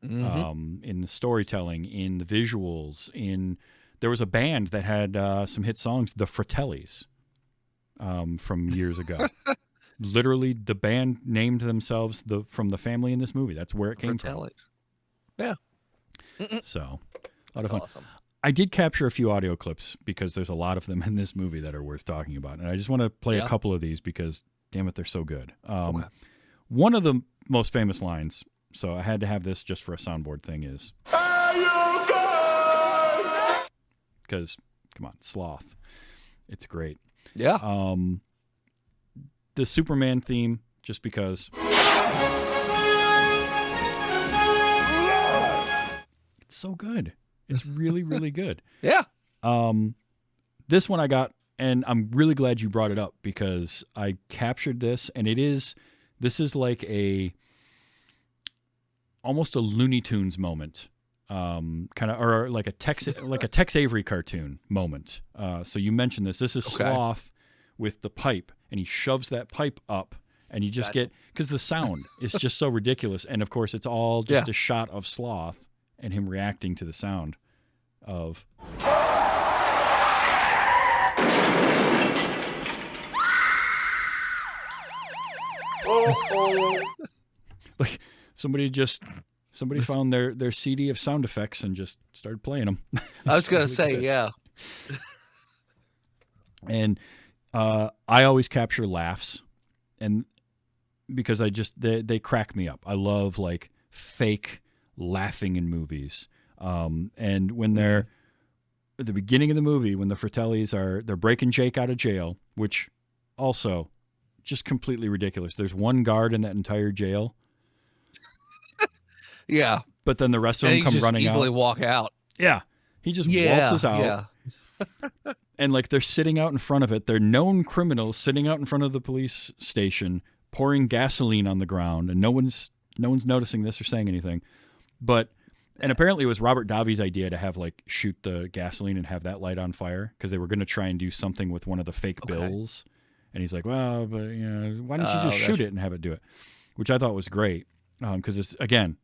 in the storytelling, in the visuals. There was a band that had some hit songs, the Fratellis. From years ago. Literally, the band named themselves from the family in this movie. That's where it came from. Yeah. So, a lot of fun. Awesome. I did capture a few audio clips because there's a lot of them in this movie that are worth talking about. And I just want to play a couple of these because, damn it, they're so good. One of the most famous lines, so I had to have this just for a soundboard thing, is... Because, come on, Sloth. It's great. Yeah. The Superman theme, just because. It's so good. It's really, really good. Yeah. This one I got, and I'm really glad you brought it up because I captured this, and this is like almost a Looney Tunes moment. Kind of, or like a Tex Avery cartoon moment. So you mentioned this. This is Sloth with the pipe, and he shoves that pipe up, and you just get, because the sound is just so ridiculous, and of course it's all just a shot of Sloth and him reacting to the sound of. Like somebody found their CD of sound effects and just started playing them. I was going to say, yeah. And I always capture laughs, and because they crack me up. I love like fake laughing in movies. And when they're at the beginning of the movie, when the Fratellis they're breaking Jake out of jail, which also just completely ridiculous. There's one guard in that entire jail. Yeah. But then the rest of them come running out. Easily walk out. Yeah. He just waltzes out. Yeah. And like they're sitting out in front of it. They're known criminals sitting out in front of the police station, pouring gasoline on the ground, and no one's noticing this or saying anything. And apparently it was Robert Davi's idea to have like shoot the gasoline and have that light on fire because they were going to try and do something with one of the fake bills. And he's like, well, but why don't you just shoot it and have it do it? Which I thought was great because it's, again,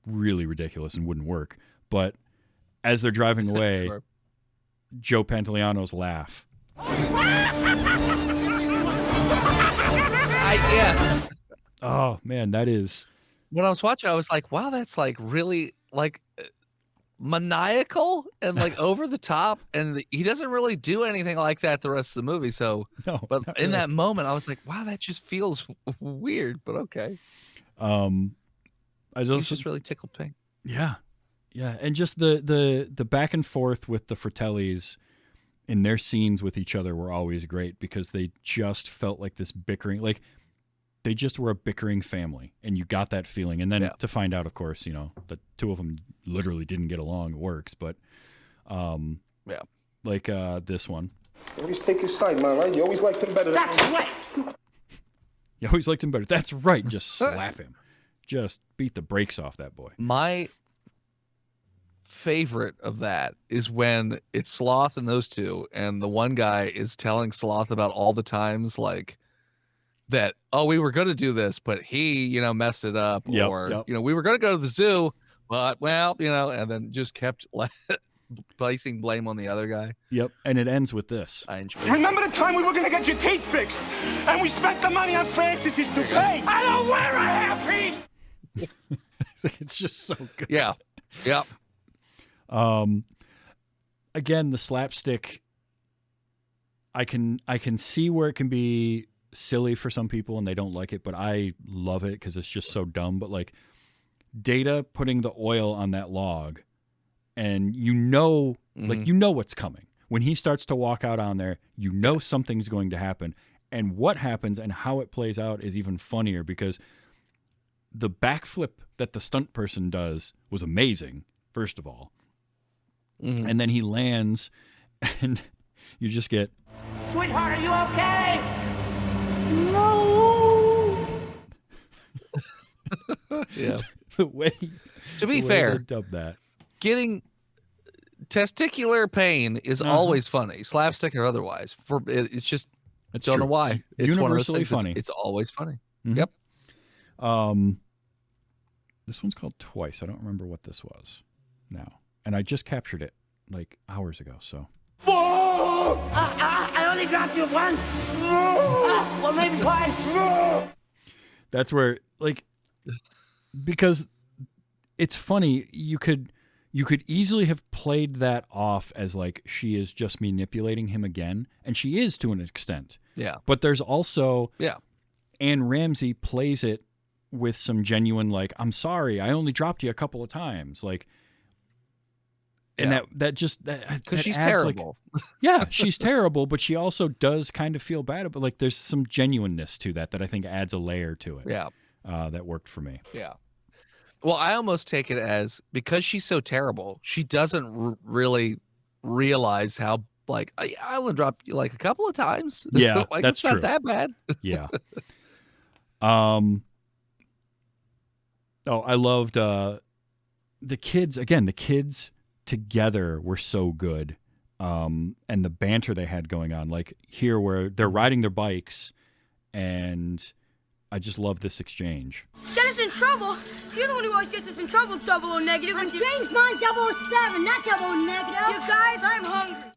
really ridiculous and wouldn't work. But as they're driving away, Sure. Joe Pantoliano's laugh. Oh, man, that is... When I was watching, I was like, wow, that's like really like maniacal and like over the top. And he doesn't really do anything like that the rest of the movie. So, No, but not in really. that moment, I was like, wow, that just feels weird, but okay. He's He's just really tickled pink. Yeah. Yeah. And just the back and forth with the Fratellis in their scenes with each other were always great because they just felt like this bickering, like they just were a bickering family, and you got that feeling. And then to find out, of course, the two of them literally didn't get along. It works. But like this one. You always take his side, man, right? You always liked him better. That's right. You always liked him better. That's right. Just slap him. Just beat the brakes off that boy. My favorite of that is when it's Sloth and those two, and the one guy is telling Sloth about all the times like that, oh, we were going to do this, but he, messed it up. Yep, Or, we were going to go to the zoo, but, well, and then just kept placing blame on the other guy. Yep. And it ends with this. I enjoy Remember the time we were gonna get your teeth fixed? And we spent the money on Francis's to pay? I don't wear a hairpiece! It's just so good. Yeah. Yep. Again, the slapstick, I can see where it can be silly for some people and they don't like it, but I love it because it's just so dumb. But like Data putting the oil on that log, and like what's coming. When he starts to walk out on there, something's going to happen. And what happens and how it plays out is even funnier because the backflip that the stunt person does was amazing, first of all. Mm-hmm. And then he lands and you just get, Sweetheart, are you okay? No. Yeah. the way To be fair, they dubbed that. Getting testicular pain is always funny, slapstick or otherwise. It's just, I don't know why. It's universally funny. It's always funny. Mm-hmm. Yep. This one's called Twice. I don't remember what this was now. And I just captured it like hours ago, so. I only dropped you once. Well, maybe twice. That's where, like, because it's funny, you could easily have played that off as like she is just manipulating him again, and she is to an extent. Yeah. But there's also Yeah. Anne Ramsey plays it with some genuine like, I'm sorry, I only dropped you a couple of times, like, and that because she's terrible. Like, yeah, she's terrible, but she also does kind of feel bad, but like there's some genuineness to that I think adds a layer to it. Yeah. That worked for me. Yeah. Well, I almost take it as because she's so terrible, she doesn't really realize how, like, I only dropped you like a couple of times. Yeah, like, that's it's not true. that bad. Yeah. Oh, I loved the kids. Again, the kids together were so good. And the banter they had going on, like here where they're riding their bikes, and I just love this exchange. Get us in trouble? You're the one who always gets us in trouble, 00 negative. I'm James Bond 007, not 00 negative. You guys, I'm hungry.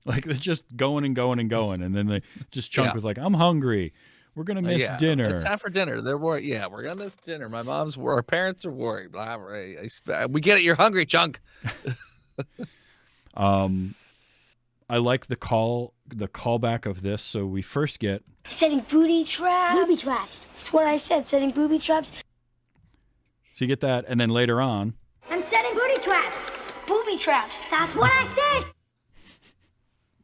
Like they're just going and going and going, and then they just Chunk was like, "I'm hungry. We're gonna miss dinner. It's time for dinner. They're worried. Yeah, we're gonna miss dinner. Our parents are worried. Blah, blah. We get it. You're hungry, Chunk." I like the callback of this. So we first get setting booby traps. Booby traps. That's what I said. Setting booby traps. So you get that, and then later on, I'm setting booby traps. Booby traps. That's what I said.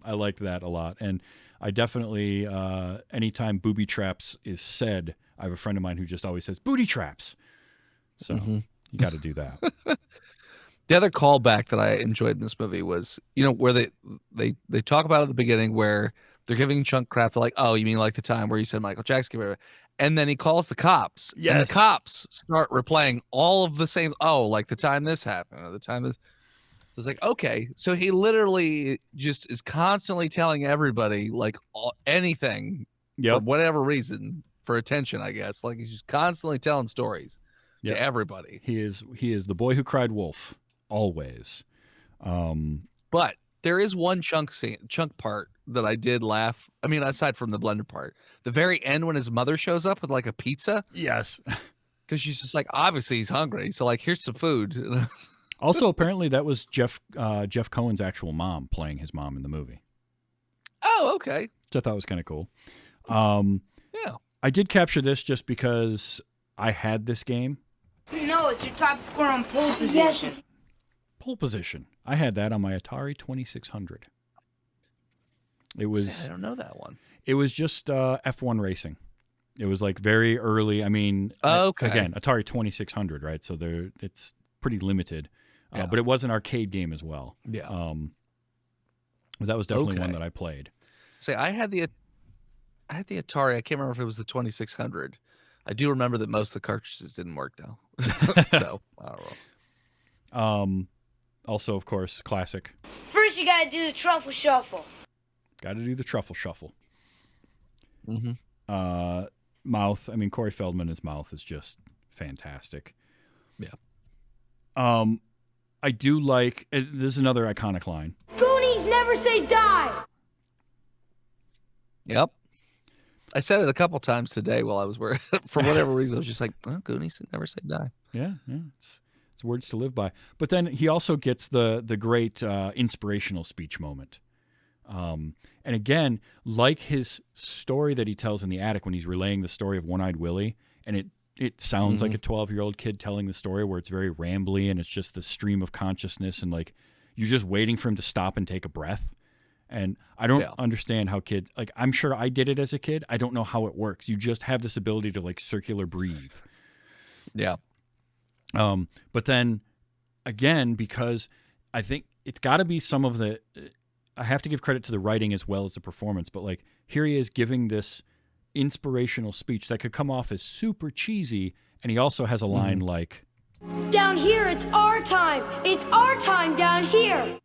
I liked that a lot, and I definitely anytime booby traps is said, I have a friend of mine who just always says booty traps. So you got to do that. The other callback that I enjoyed in this movie was, where they talk about at the beginning where they're giving Chunk crap. They're like, "Oh, you mean like the time where you said Michael Jackson?" And then he calls the cops. Yes. And the cops start replaying all of the same. Oh, like the time this happened, or the time this. So it's like, okay, so he literally just is constantly telling everybody like anything for whatever reason, for attention, I guess. Like he's just constantly telling stories to everybody. He is the boy who cried wolf. Always. But there is one chunk part that I did laugh. I mean, aside from the blender part, the very end when his mother shows up with like a pizza. Yes. Because she's just like, obviously he's hungry. So like, here's some food. Also, apparently that was Jeff Cohen's actual mom playing his mom in the movie. Oh, okay. Which I thought was kind of cool. Yeah. I did capture this just because I had this game. No, it's your top score on pole position. Yes. Pole position. I had that on my Atari 2600. It was. I don't know that one. It was just F1 racing. It was like very early. I mean, okay. Again, Atari 2600, right? So it's pretty limited, but it was an arcade game as well. Yeah. But that was definitely one that I played. Say, I had the Atari. I can't remember if it was the 2600. I do remember that most of the cartridges didn't work though. So I don't know. Also, of course, classic. First, you gotta do the truffle shuffle. Got to do the truffle shuffle. mouth. I mean, Corey Feldman's mouth is just fantastic. Yeah. I do like, this is another iconic line. Goonies never say die. Yep. I said it a couple times today while I was wearing for whatever reason. I was just like, oh, Goonies never say die. Yeah. It's words to live by. But then he also gets the great inspirational speech moment. And again, like his story that he tells in the attic when he's relaying the story of One-Eyed Willie, and it sounds like a 12-year-old kid telling the story where it's very rambly and it's just the stream of consciousness and like you're just waiting for him to stop and take a breath. And I don't understand how kids, like, I'm sure I did it as a kid. I don't know how it works. You just have this ability to like circular breathe. Yeah. But then again, because I think it's got to be some of the, I have to give credit to the writing as well as the performance, but like here he is giving this inspirational speech that could come off as super cheesy. And he also has a line like, down here, it's our time. It's our time down here.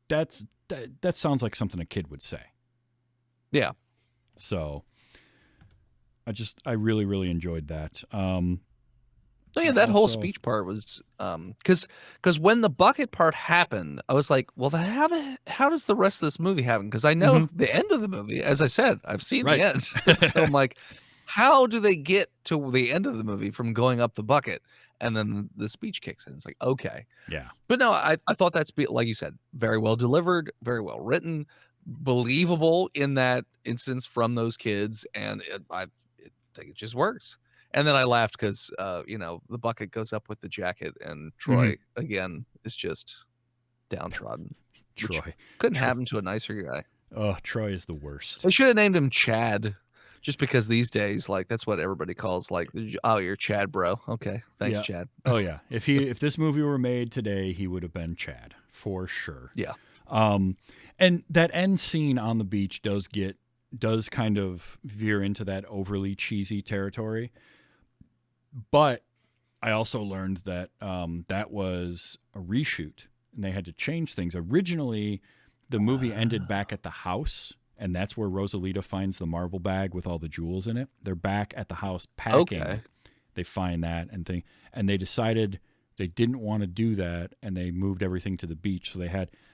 That sounds like something a kid would say. Yeah. So I really, really enjoyed that. That whole speech part was because when the bucket part happened, I was like, well, how does the rest of this movie happen? Because I know the end of the movie. As I said, I've seen the end. So I'm like, how do they get to the end of the movie from going up the bucket? And then the speech kicks in. It's like, okay. Yeah. But no, I thought that's, like you said, very well delivered, very well written, believable in that instance from those kids. And I think it just works. And then I laughed because, the bucket goes up with the jacket and Troy, again, is just downtrodden. Troy. Couldn't happen to a nicer guy. Oh, Troy is the worst. They should have named him Chad. Just because these days, like, that's what everybody calls, like, oh, you're Chad, bro. Okay, thanks, Chad. Oh yeah, if this movie were made today, he would have been Chad for sure. Yeah. And that end scene on the beach does kind of veer into that overly cheesy territory. But I also learned that that was a reshoot, and they had to change things. Originally, the movie ended back at the house. And that's where Rosalita finds the marble bag with all the jewels in it. They're back at the house packing. Okay. They find that and they decided they didn't want to do that, and they moved everything to the beach.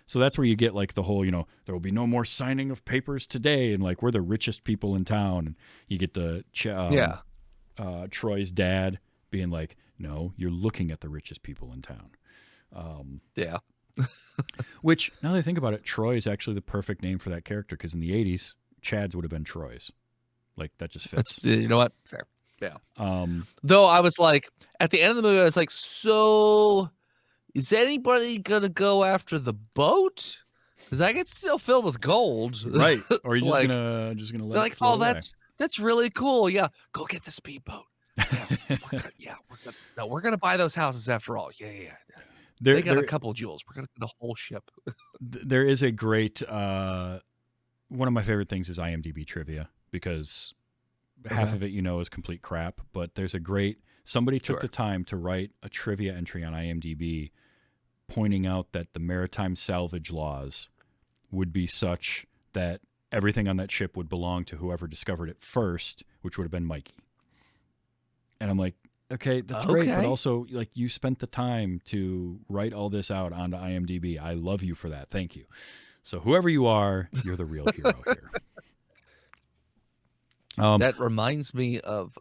So that's where you get like the whole, there will be no more signing of papers today, and like we're the richest people in town. And you get the Troy's dad being like, no, you're looking at the richest people in town. Yeah. Which, now that I think about it, Troy is actually the perfect name for that character, because in the 80s, Chad's would have been Troy's. Like, that just fits. You know what? Fair. Yeah. Though I was like, at the end of the movie, I was like, so is anybody going to go after the boat? Because that gets still filled with gold. Right. Or are you just gonna let it flow away? That's really cool. Yeah. Go get the speedboat. We're going to buy those houses after all. Yeah. They got a couple of jewels. We're going to get the whole ship. There is a great, one of my favorite things is IMDb trivia, because half of it, is complete crap, but there's somebody took the time to write a trivia entry on IMDb pointing out that the maritime salvage laws would be such that everything on that ship would belong to whoever discovered it first, which would have been Mikey. And I'm like, okay, that's great, but also, like, you spent the time to write all this out onto IMDb. I love you for that. Thank you. So whoever you are, you're the real hero here. That reminds me of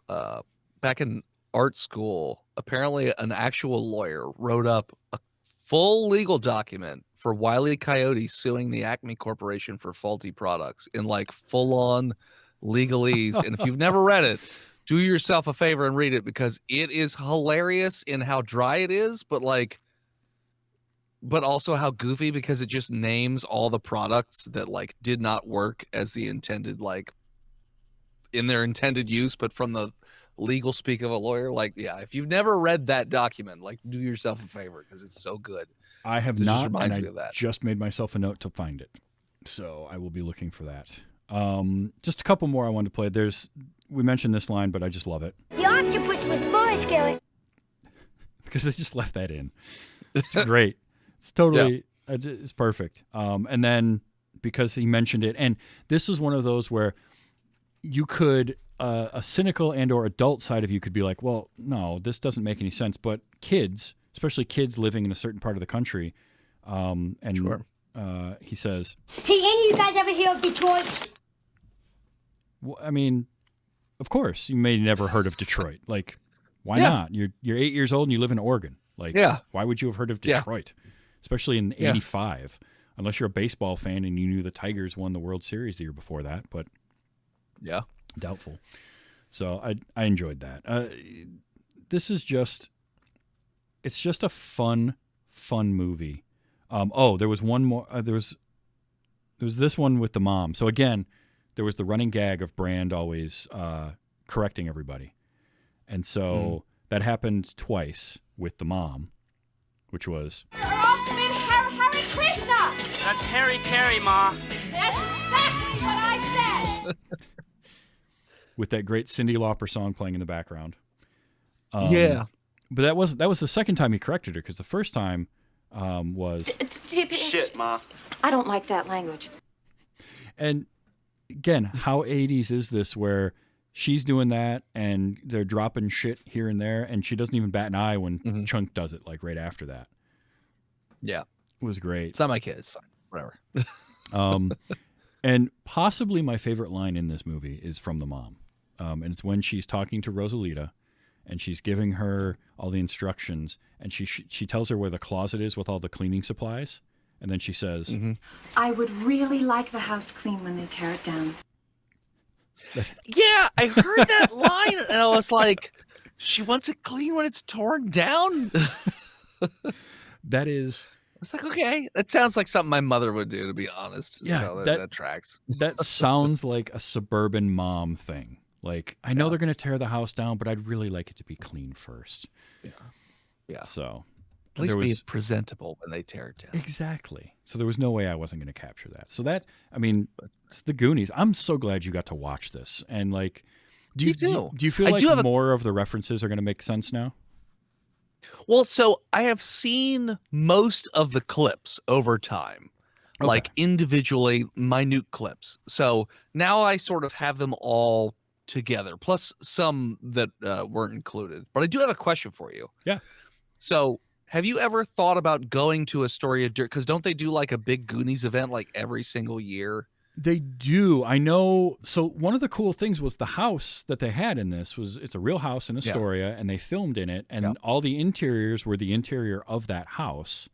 back in art school, apparently an actual lawyer wrote up a full legal document for Wile E. Coyote suing the Acme Corporation for faulty products in like full-on legalese. And if you've never read it, do yourself a favor and read it, because it is hilarious in how dry it is, but also how goofy, because it just names all the products that like did not work as the intended, like in their intended use, but from the legal speak of a lawyer. Like, yeah, if you've never read that document, like, do yourself a favor, because it's so good. I have not, and I just made myself a note to find it, so I will be looking for that. Just a couple more I wanted to play. We mentioned this line, but I just love it. The octopus was Boy Scout. Because they just left that in. It's great. It's totally, it's perfect. And then because he mentioned it, and this is one of those where you could a cynical and or adult side of you could be like, well, no, this doesn't make any sense. But kids, especially kids living in a certain part of the country, and he says, hey, any of you guys ever hear of Detroit? well, I mean, of course, you may never heard of Detroit. Like, why not? You're 8 years old and you live in Oregon. Like, why would you have heard of Detroit? Especially in 85, unless you're a baseball fan and you knew the Tigers won the World Series the year before that, but doubtful. So I enjoyed that. This is it's just a fun movie. There was one more, there was this one with the mom. So again, there was the running gag of Brand always correcting everybody. And so that happened twice with the mom, which was... Hare Krishna! That's Harry Carey, Ma. That's exactly what I said! with that great Cyndi Lauper song playing in the background. But that was the second time he corrected her, because the first time was... Shit, Ma. I don't like that language. And again, how 80s is this where she's doing that and they're dropping shit here and there, and she doesn't even bat an eye when Chunk does it, like right after that. Yeah. It was great. It's not my kid. It's fine. Whatever. And possibly my favorite line in this movie is from the mom. And it's when she's talking to Rosalita and she's giving her all the instructions, and she tells her where the closet is with all the cleaning supplies. And then she says, I would really like the house clean when they tear it down. Yeah, I heard that line and I was like, she wants it clean when it's torn down? That is... It's like, okay, that sounds like something my mother would do, to be honest. Yeah, so that tracks. That sounds like a suburban mom thing. Like, I know they're going to tear the house down, but I'd really like it to be clean first. Yeah. So at least be presentable when they tear it down. Exactly. So there was no way I wasn't going to capture that. So that, I mean, it's the Goonies. I'm so glad you got to watch this. And like, do you feel like more of the references are going to make sense now? Well, so I have seen most of the clips over time, like individually minute clips. So now I sort of have them all together, plus some that weren't included. But I do have a question for you. Yeah. So have you ever thought about going to Astoria? Because don't they do like a big Goonies event like every single year? They do. I know. So one of the cool things was the house that they had in this it's a real house in Astoria, and they filmed in it, and all the interiors were the interior of that house.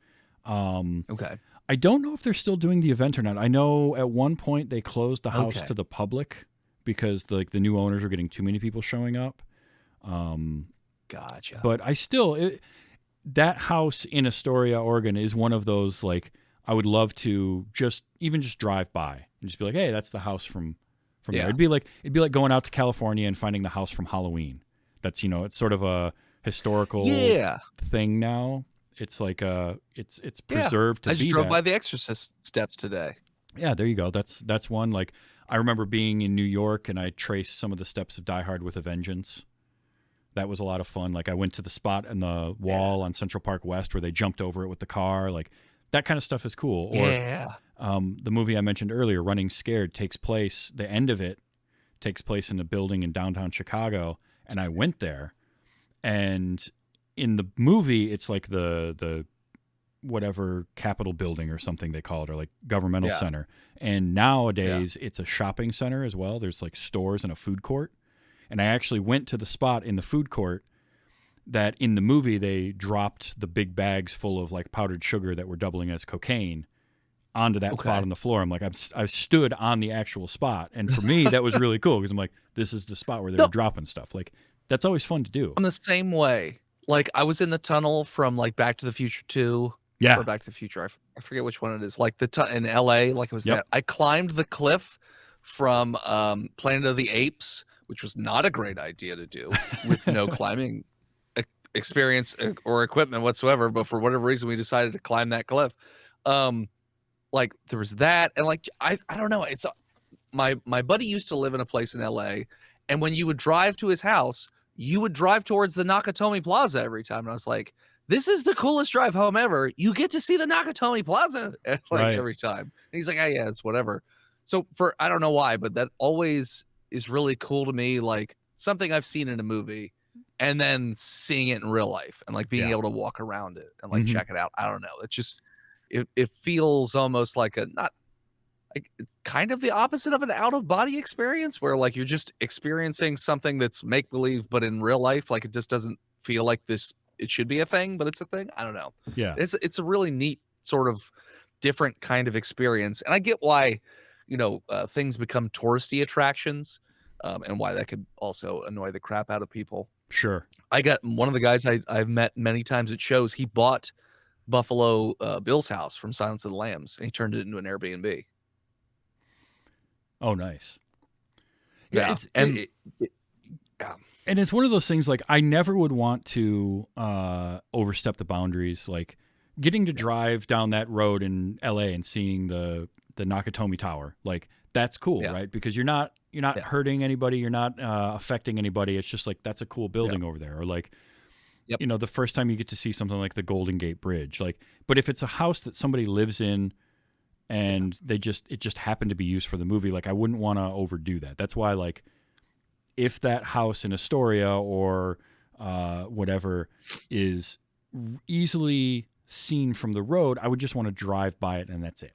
I don't know if they're still doing the event or not. I know at one point they closed the house to the public because the new owners were getting too many people showing up. Gotcha. But I still, that house in Astoria, Oregon is one of those, like, I would love to just drive by and just be like, hey, that's the house from there. It'd be like going out to California and finding the house from Halloween. That's, it's sort of a historical thing now. It's like it's preserved to be. I just drove by the Exorcist steps today. Yeah, there you go. That's one. Like, I remember being in New York and I traced some of the steps of Die Hard with a Vengeance. That was a lot of fun. Like, I went to the spot in the wall on Central Park West where they jumped over it with the car. Like, that kind of stuff is cool. Or the movie I mentioned earlier, Running Scared, the end of it takes place in a building in downtown Chicago. And I went there, and in the movie, it's like the whatever Capitol building or something they call it, or like governmental center. And nowadays it's a shopping center as well. There's like stores and a food court. And I actually went to the spot in the food court that in the movie they dropped the big bags full of like powdered sugar that were doubling as cocaine onto that spot on the floor. I'm like, I've stood on the actual spot. And for me, that was really cool because I'm like, this is the spot where they were dropping stuff. Like, that's always fun to do. I'm the same way. Like, I was in the tunnel from like Back to the Future 2. Or Back to the Future. I forget which one it is. Like in LA, like it was that. I climbed the cliff from Planet of the Apes, which was not a great idea to do with no climbing experience or equipment whatsoever. But for whatever reason, we decided to climb that cliff. Like, there was that. And like, I don't know. It's my buddy used to live in a place in LA. And when you would drive to his house, you would drive towards the Nakatomi Plaza every time. And I was like, this is the coolest drive home ever. You get to see the Nakatomi Plaza every time. And he's like, oh, yeah, it's whatever. So I don't know why, but that always is really cool to me, like something I've seen in a movie and then seeing it in real life and like being able to walk around it and like check it out. I don't know. It's just it feels almost like it's kind of the opposite of an out of body experience where like you're just experiencing something that's make believe, but in real life, like it just doesn't feel like it should be a thing, but it's a thing. I don't know. Yeah. It's a really neat sort of different kind of experience. And I get why, things become touristy attractions, and why that could also annoy the crap out of people. Sure. I got one of the guys I've met many times at shows. He bought Buffalo Bill's house from Silence of the Lambs, and he turned it into an Airbnb. Oh, nice. Yeah. And it's one of those things like I never would want to overstep the boundaries. Like getting to drive down that road in LA and seeing the Nakatomi Tower, like that's cool, right? Because you're not hurting anybody, you're not affecting anybody. It's just like that's a cool building over there. Or like, the first time you get to see something like the Golden Gate Bridge, like. But if it's a house that somebody lives in, and it just happened to be used for the movie, like I wouldn't want to overdo that. That's why, like, if that house in Astoria or whatever is easily seen from the road, I would just want to drive by it and that's it.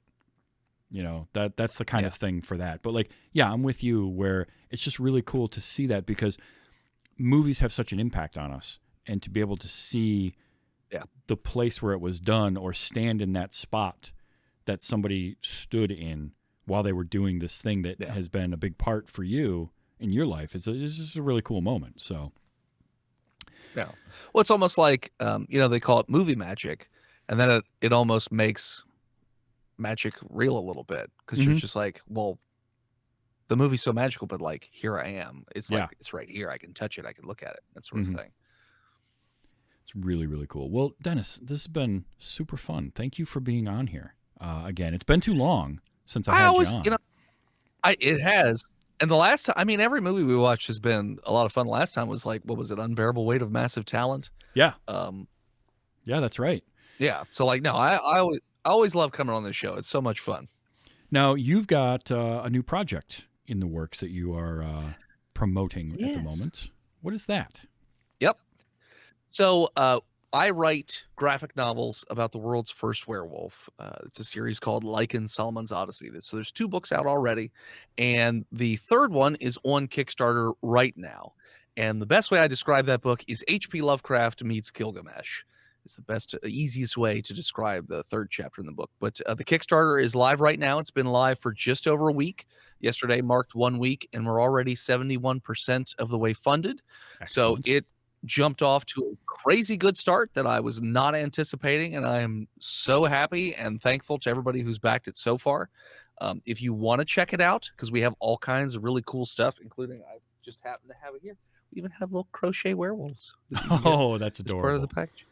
That's the kind of thing for that. But like, I'm with you where it's just really cool to see that because movies have such an impact on us, and to be able to see the place where it was done or stand in that spot that somebody stood in while they were doing this thing that has been a big part for you in your life. It's just a really cool moment. So, well, it's almost like, they call it movie magic, and then it almost makes magic real a little bit. Cause you're just like, well, the movie's so magical, but like, here I am. It's like, it's right here. I can touch it. I can look at it. That sort of thing. It's really, really cool. Well, Dennis, this has been super fun. Thank you for being on here. Again, it's been too long since I had you on. It has. And the last time, every movie we watched has been a lot of fun. Last time was like, what was it? Unbearable Weight of Massive Talent. Yeah. Yeah, that's right. Yeah. So like, no, I always love coming on this show. It's so much fun. Now you've got a new project in the works that you are promoting at the moment. What is that? Yep. So, I write graphic novels about the world's first werewolf. It's a series called Lycan Solomon's Odyssey. So there's 2 books out already, and the third one is on Kickstarter right now. And the best way I describe that book is H.P. Lovecraft meets Gilgamesh. It's the best, easiest way to describe the third chapter in the book. But the Kickstarter is live right now. It's been live for just over a week. Yesterday marked 1 week, and we're already 71% of the way funded. Excellent. So it jumped off to a crazy good start that I was not anticipating, and I am so happy and thankful to everybody who's backed it so far. If you want to check it out, because we have all kinds of really cool stuff, including I just happen to have it here. We even have little crochet werewolves. Oh, that's adorable. Part of the package.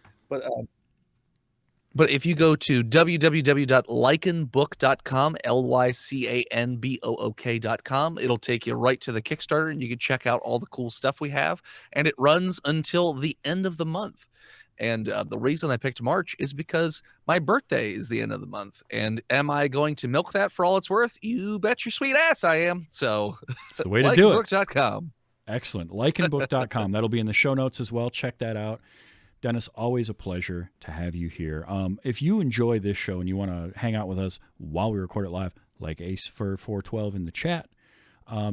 But if you go to www.lycanbook.com, LYCANBOOK.com, it'll take you right to the Kickstarter, and you can check out all the cool stuff we have. And it runs until the end of the month. And the reason I picked March is because my birthday is the end of the month. And am I going to milk that for all it's worth? You bet your sweet ass I am. So that's the way to do it. Lycanbook.com. Excellent. Lycanbook.com. That'll be in the show notes as well. Check that out. Dennis, always a pleasure to have you here. If you enjoy this show and you want to hang out with us while we record it live, like Ace for 412 in the chat,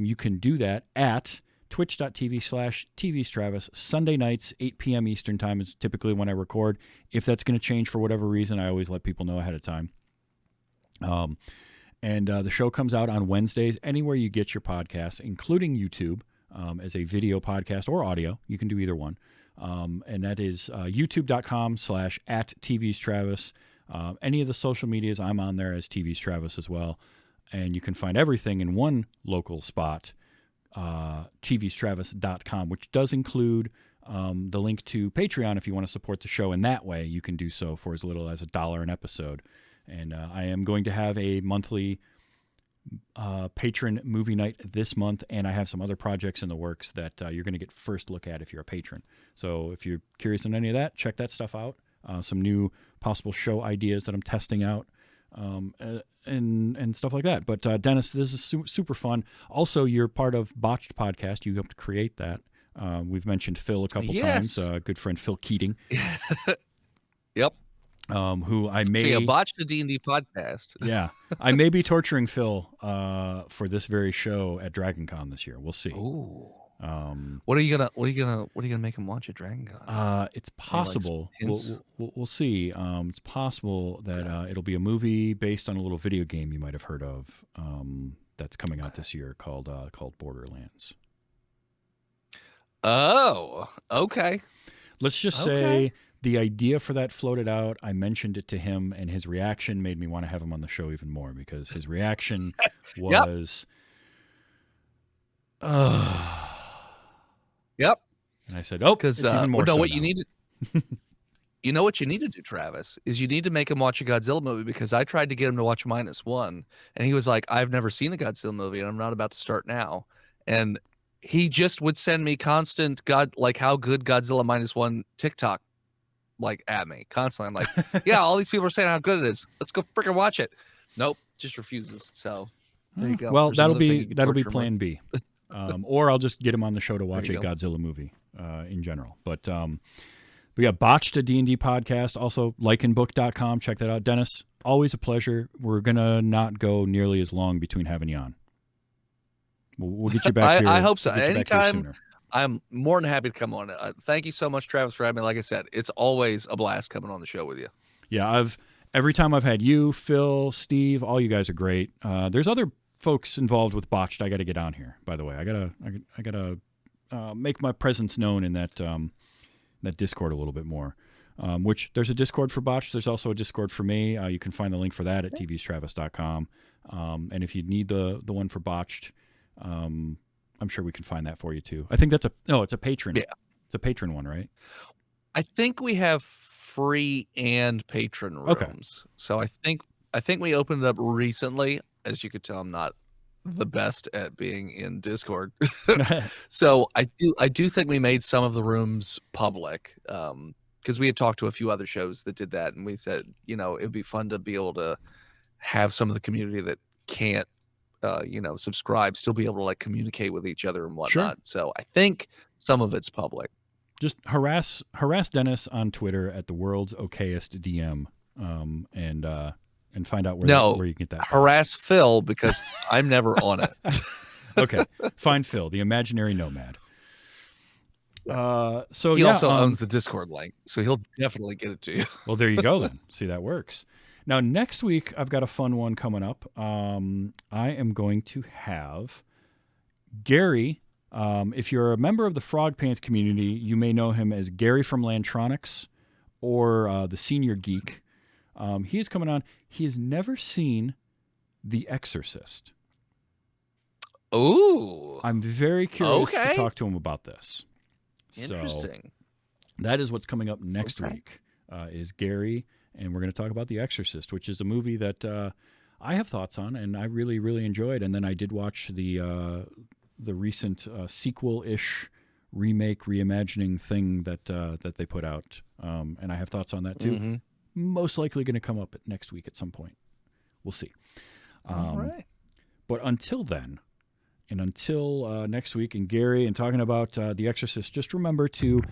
you can do that at twitch.tv/TVstravis. Sunday nights, 8 p.m. Eastern time is typically when I record. If that's going to change for whatever reason, I always let people know ahead of time. And the show comes out on Wednesdays, anywhere you get your podcasts, including YouTube, as a video podcast or audio. You can do either one. And that is youtube.com/@TVstravis. Any of the social medias, I'm on there as TVstravis as well. And you can find everything in one local spot, tvstravis.com, which does include the link to Patreon. If you want to support the show in that way, you can do so for as little as $1 an episode. And I am going to have a monthly patron movie night this month, and I have some other projects in the works that you're going to get first look at if you're a patron. So if you're curious on any of that, check that stuff out. Some new possible show ideas that I'm testing out and stuff like that. But Dennis, this is super fun. Also, you're part of Botched Podcast. You helped create that. We've mentioned Phil a couple times. Good friend Phil Keating. Yep. Who I may... So yeah, Botched the D&D podcast. Yeah. I may be torturing Phil for this very show at DragonCon this year. We'll see. Ooh. What are you gonna make him watch at DragonCon? It's possible. We'll see. It's possible that it'll be a movie based on a little video game you might have heard of that's coming out this year called Borderlands. Oh, okay. Let's just say the idea for that floated out. I mentioned it to him, and his reaction made me want to have him on the show even more because his reaction was, Yep. And I said, because it's even more so what now. you need to, you know what you need to do, Travis, is you need to make him watch a Godzilla movie because I tried to get him to watch -1, and he was like, I've never seen a Godzilla movie, and I'm not about to start now. And he just would send me constant how good Godzilla -1 TikTok at me constantly. I'm like, yeah, all these people are saying how good it is. Let's go freaking watch it. Nope, just refuses. So there you go. Well, There's that'll another be thing plan B. Or I'll just get him on the show to watch a Godzilla movie in general. But yeah, Botched a D&D podcast. Also, likeandbook.com. Check that out. Dennis, always a pleasure. We're going to not go nearly as long between having you on. We'll get you back here. I hope so. Anytime, I'm more than happy to come on. Thank you so much, Travis, for having me. Like I said, it's always a blast coming on the show with you. Yeah, every time I've had you, Phil, Steve, all you guys are great. There's other folks involved with Botched I got to get on here, by the way. I gotta make my presence known in that that Discord a little bit more. Which there's a Discord for Botched. There's also a Discord for me. You can find the link for that at tvstravis.com. And if you need the one for Botched, I'm sure we can find that for you too. I think it's a patron. Yeah. It's a patron one, right? I think we have free and patron rooms. Okay. So I think we opened it up recently. As you could tell, I'm not the best at being in Discord. So I do think we made some of the rooms public because we had talked to a few other shows that did that, and we said, it'd be fun to be able to have some of the community that can't subscribe still be able to communicate with each other and whatnot. Sure. So I think some of it's public. Just harass Dennis on Twitter at the world's okayest DM and find out where you can get that. Harass Phil because I'm never on it. Okay. Find Phil, the imaginary nomad. So he also owns the Discord link, so he'll definitely get it to you. Well, there you go then. See, that works. Now, next week, I've got a fun one coming up. I am going to have Gary. If you're a member of the Frog Pants community, you may know him as Gary from Lantronics or the Senior Geek. He is coming on. He has never seen The Exorcist. Oh, I'm very curious to talk to him about this. Interesting. So that is what's coming up next week. Is Gary, and we're going to talk about The Exorcist, which is a movie that I have thoughts on, and I really, really enjoyed. And then I did watch the recent sequel-ish remake, reimagining thing that they put out, and I have thoughts on that too. Mm-hmm. Most likely going to come up next week at some point. We'll see. All right. But until then, and until next week, and Gary, and talking about The Exorcist, just remember to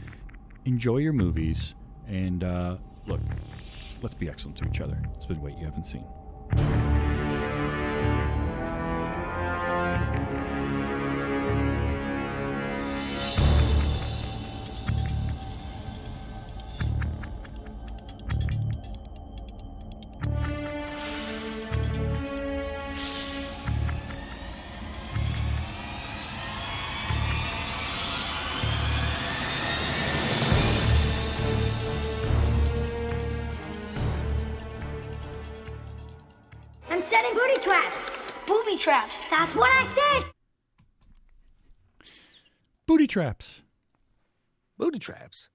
enjoy your movies and look, let's be excellent to each other. It's been Wait You Haven't Seen. I'm setting booty traps. Booby traps. That's what I said. Booty traps. Booty traps.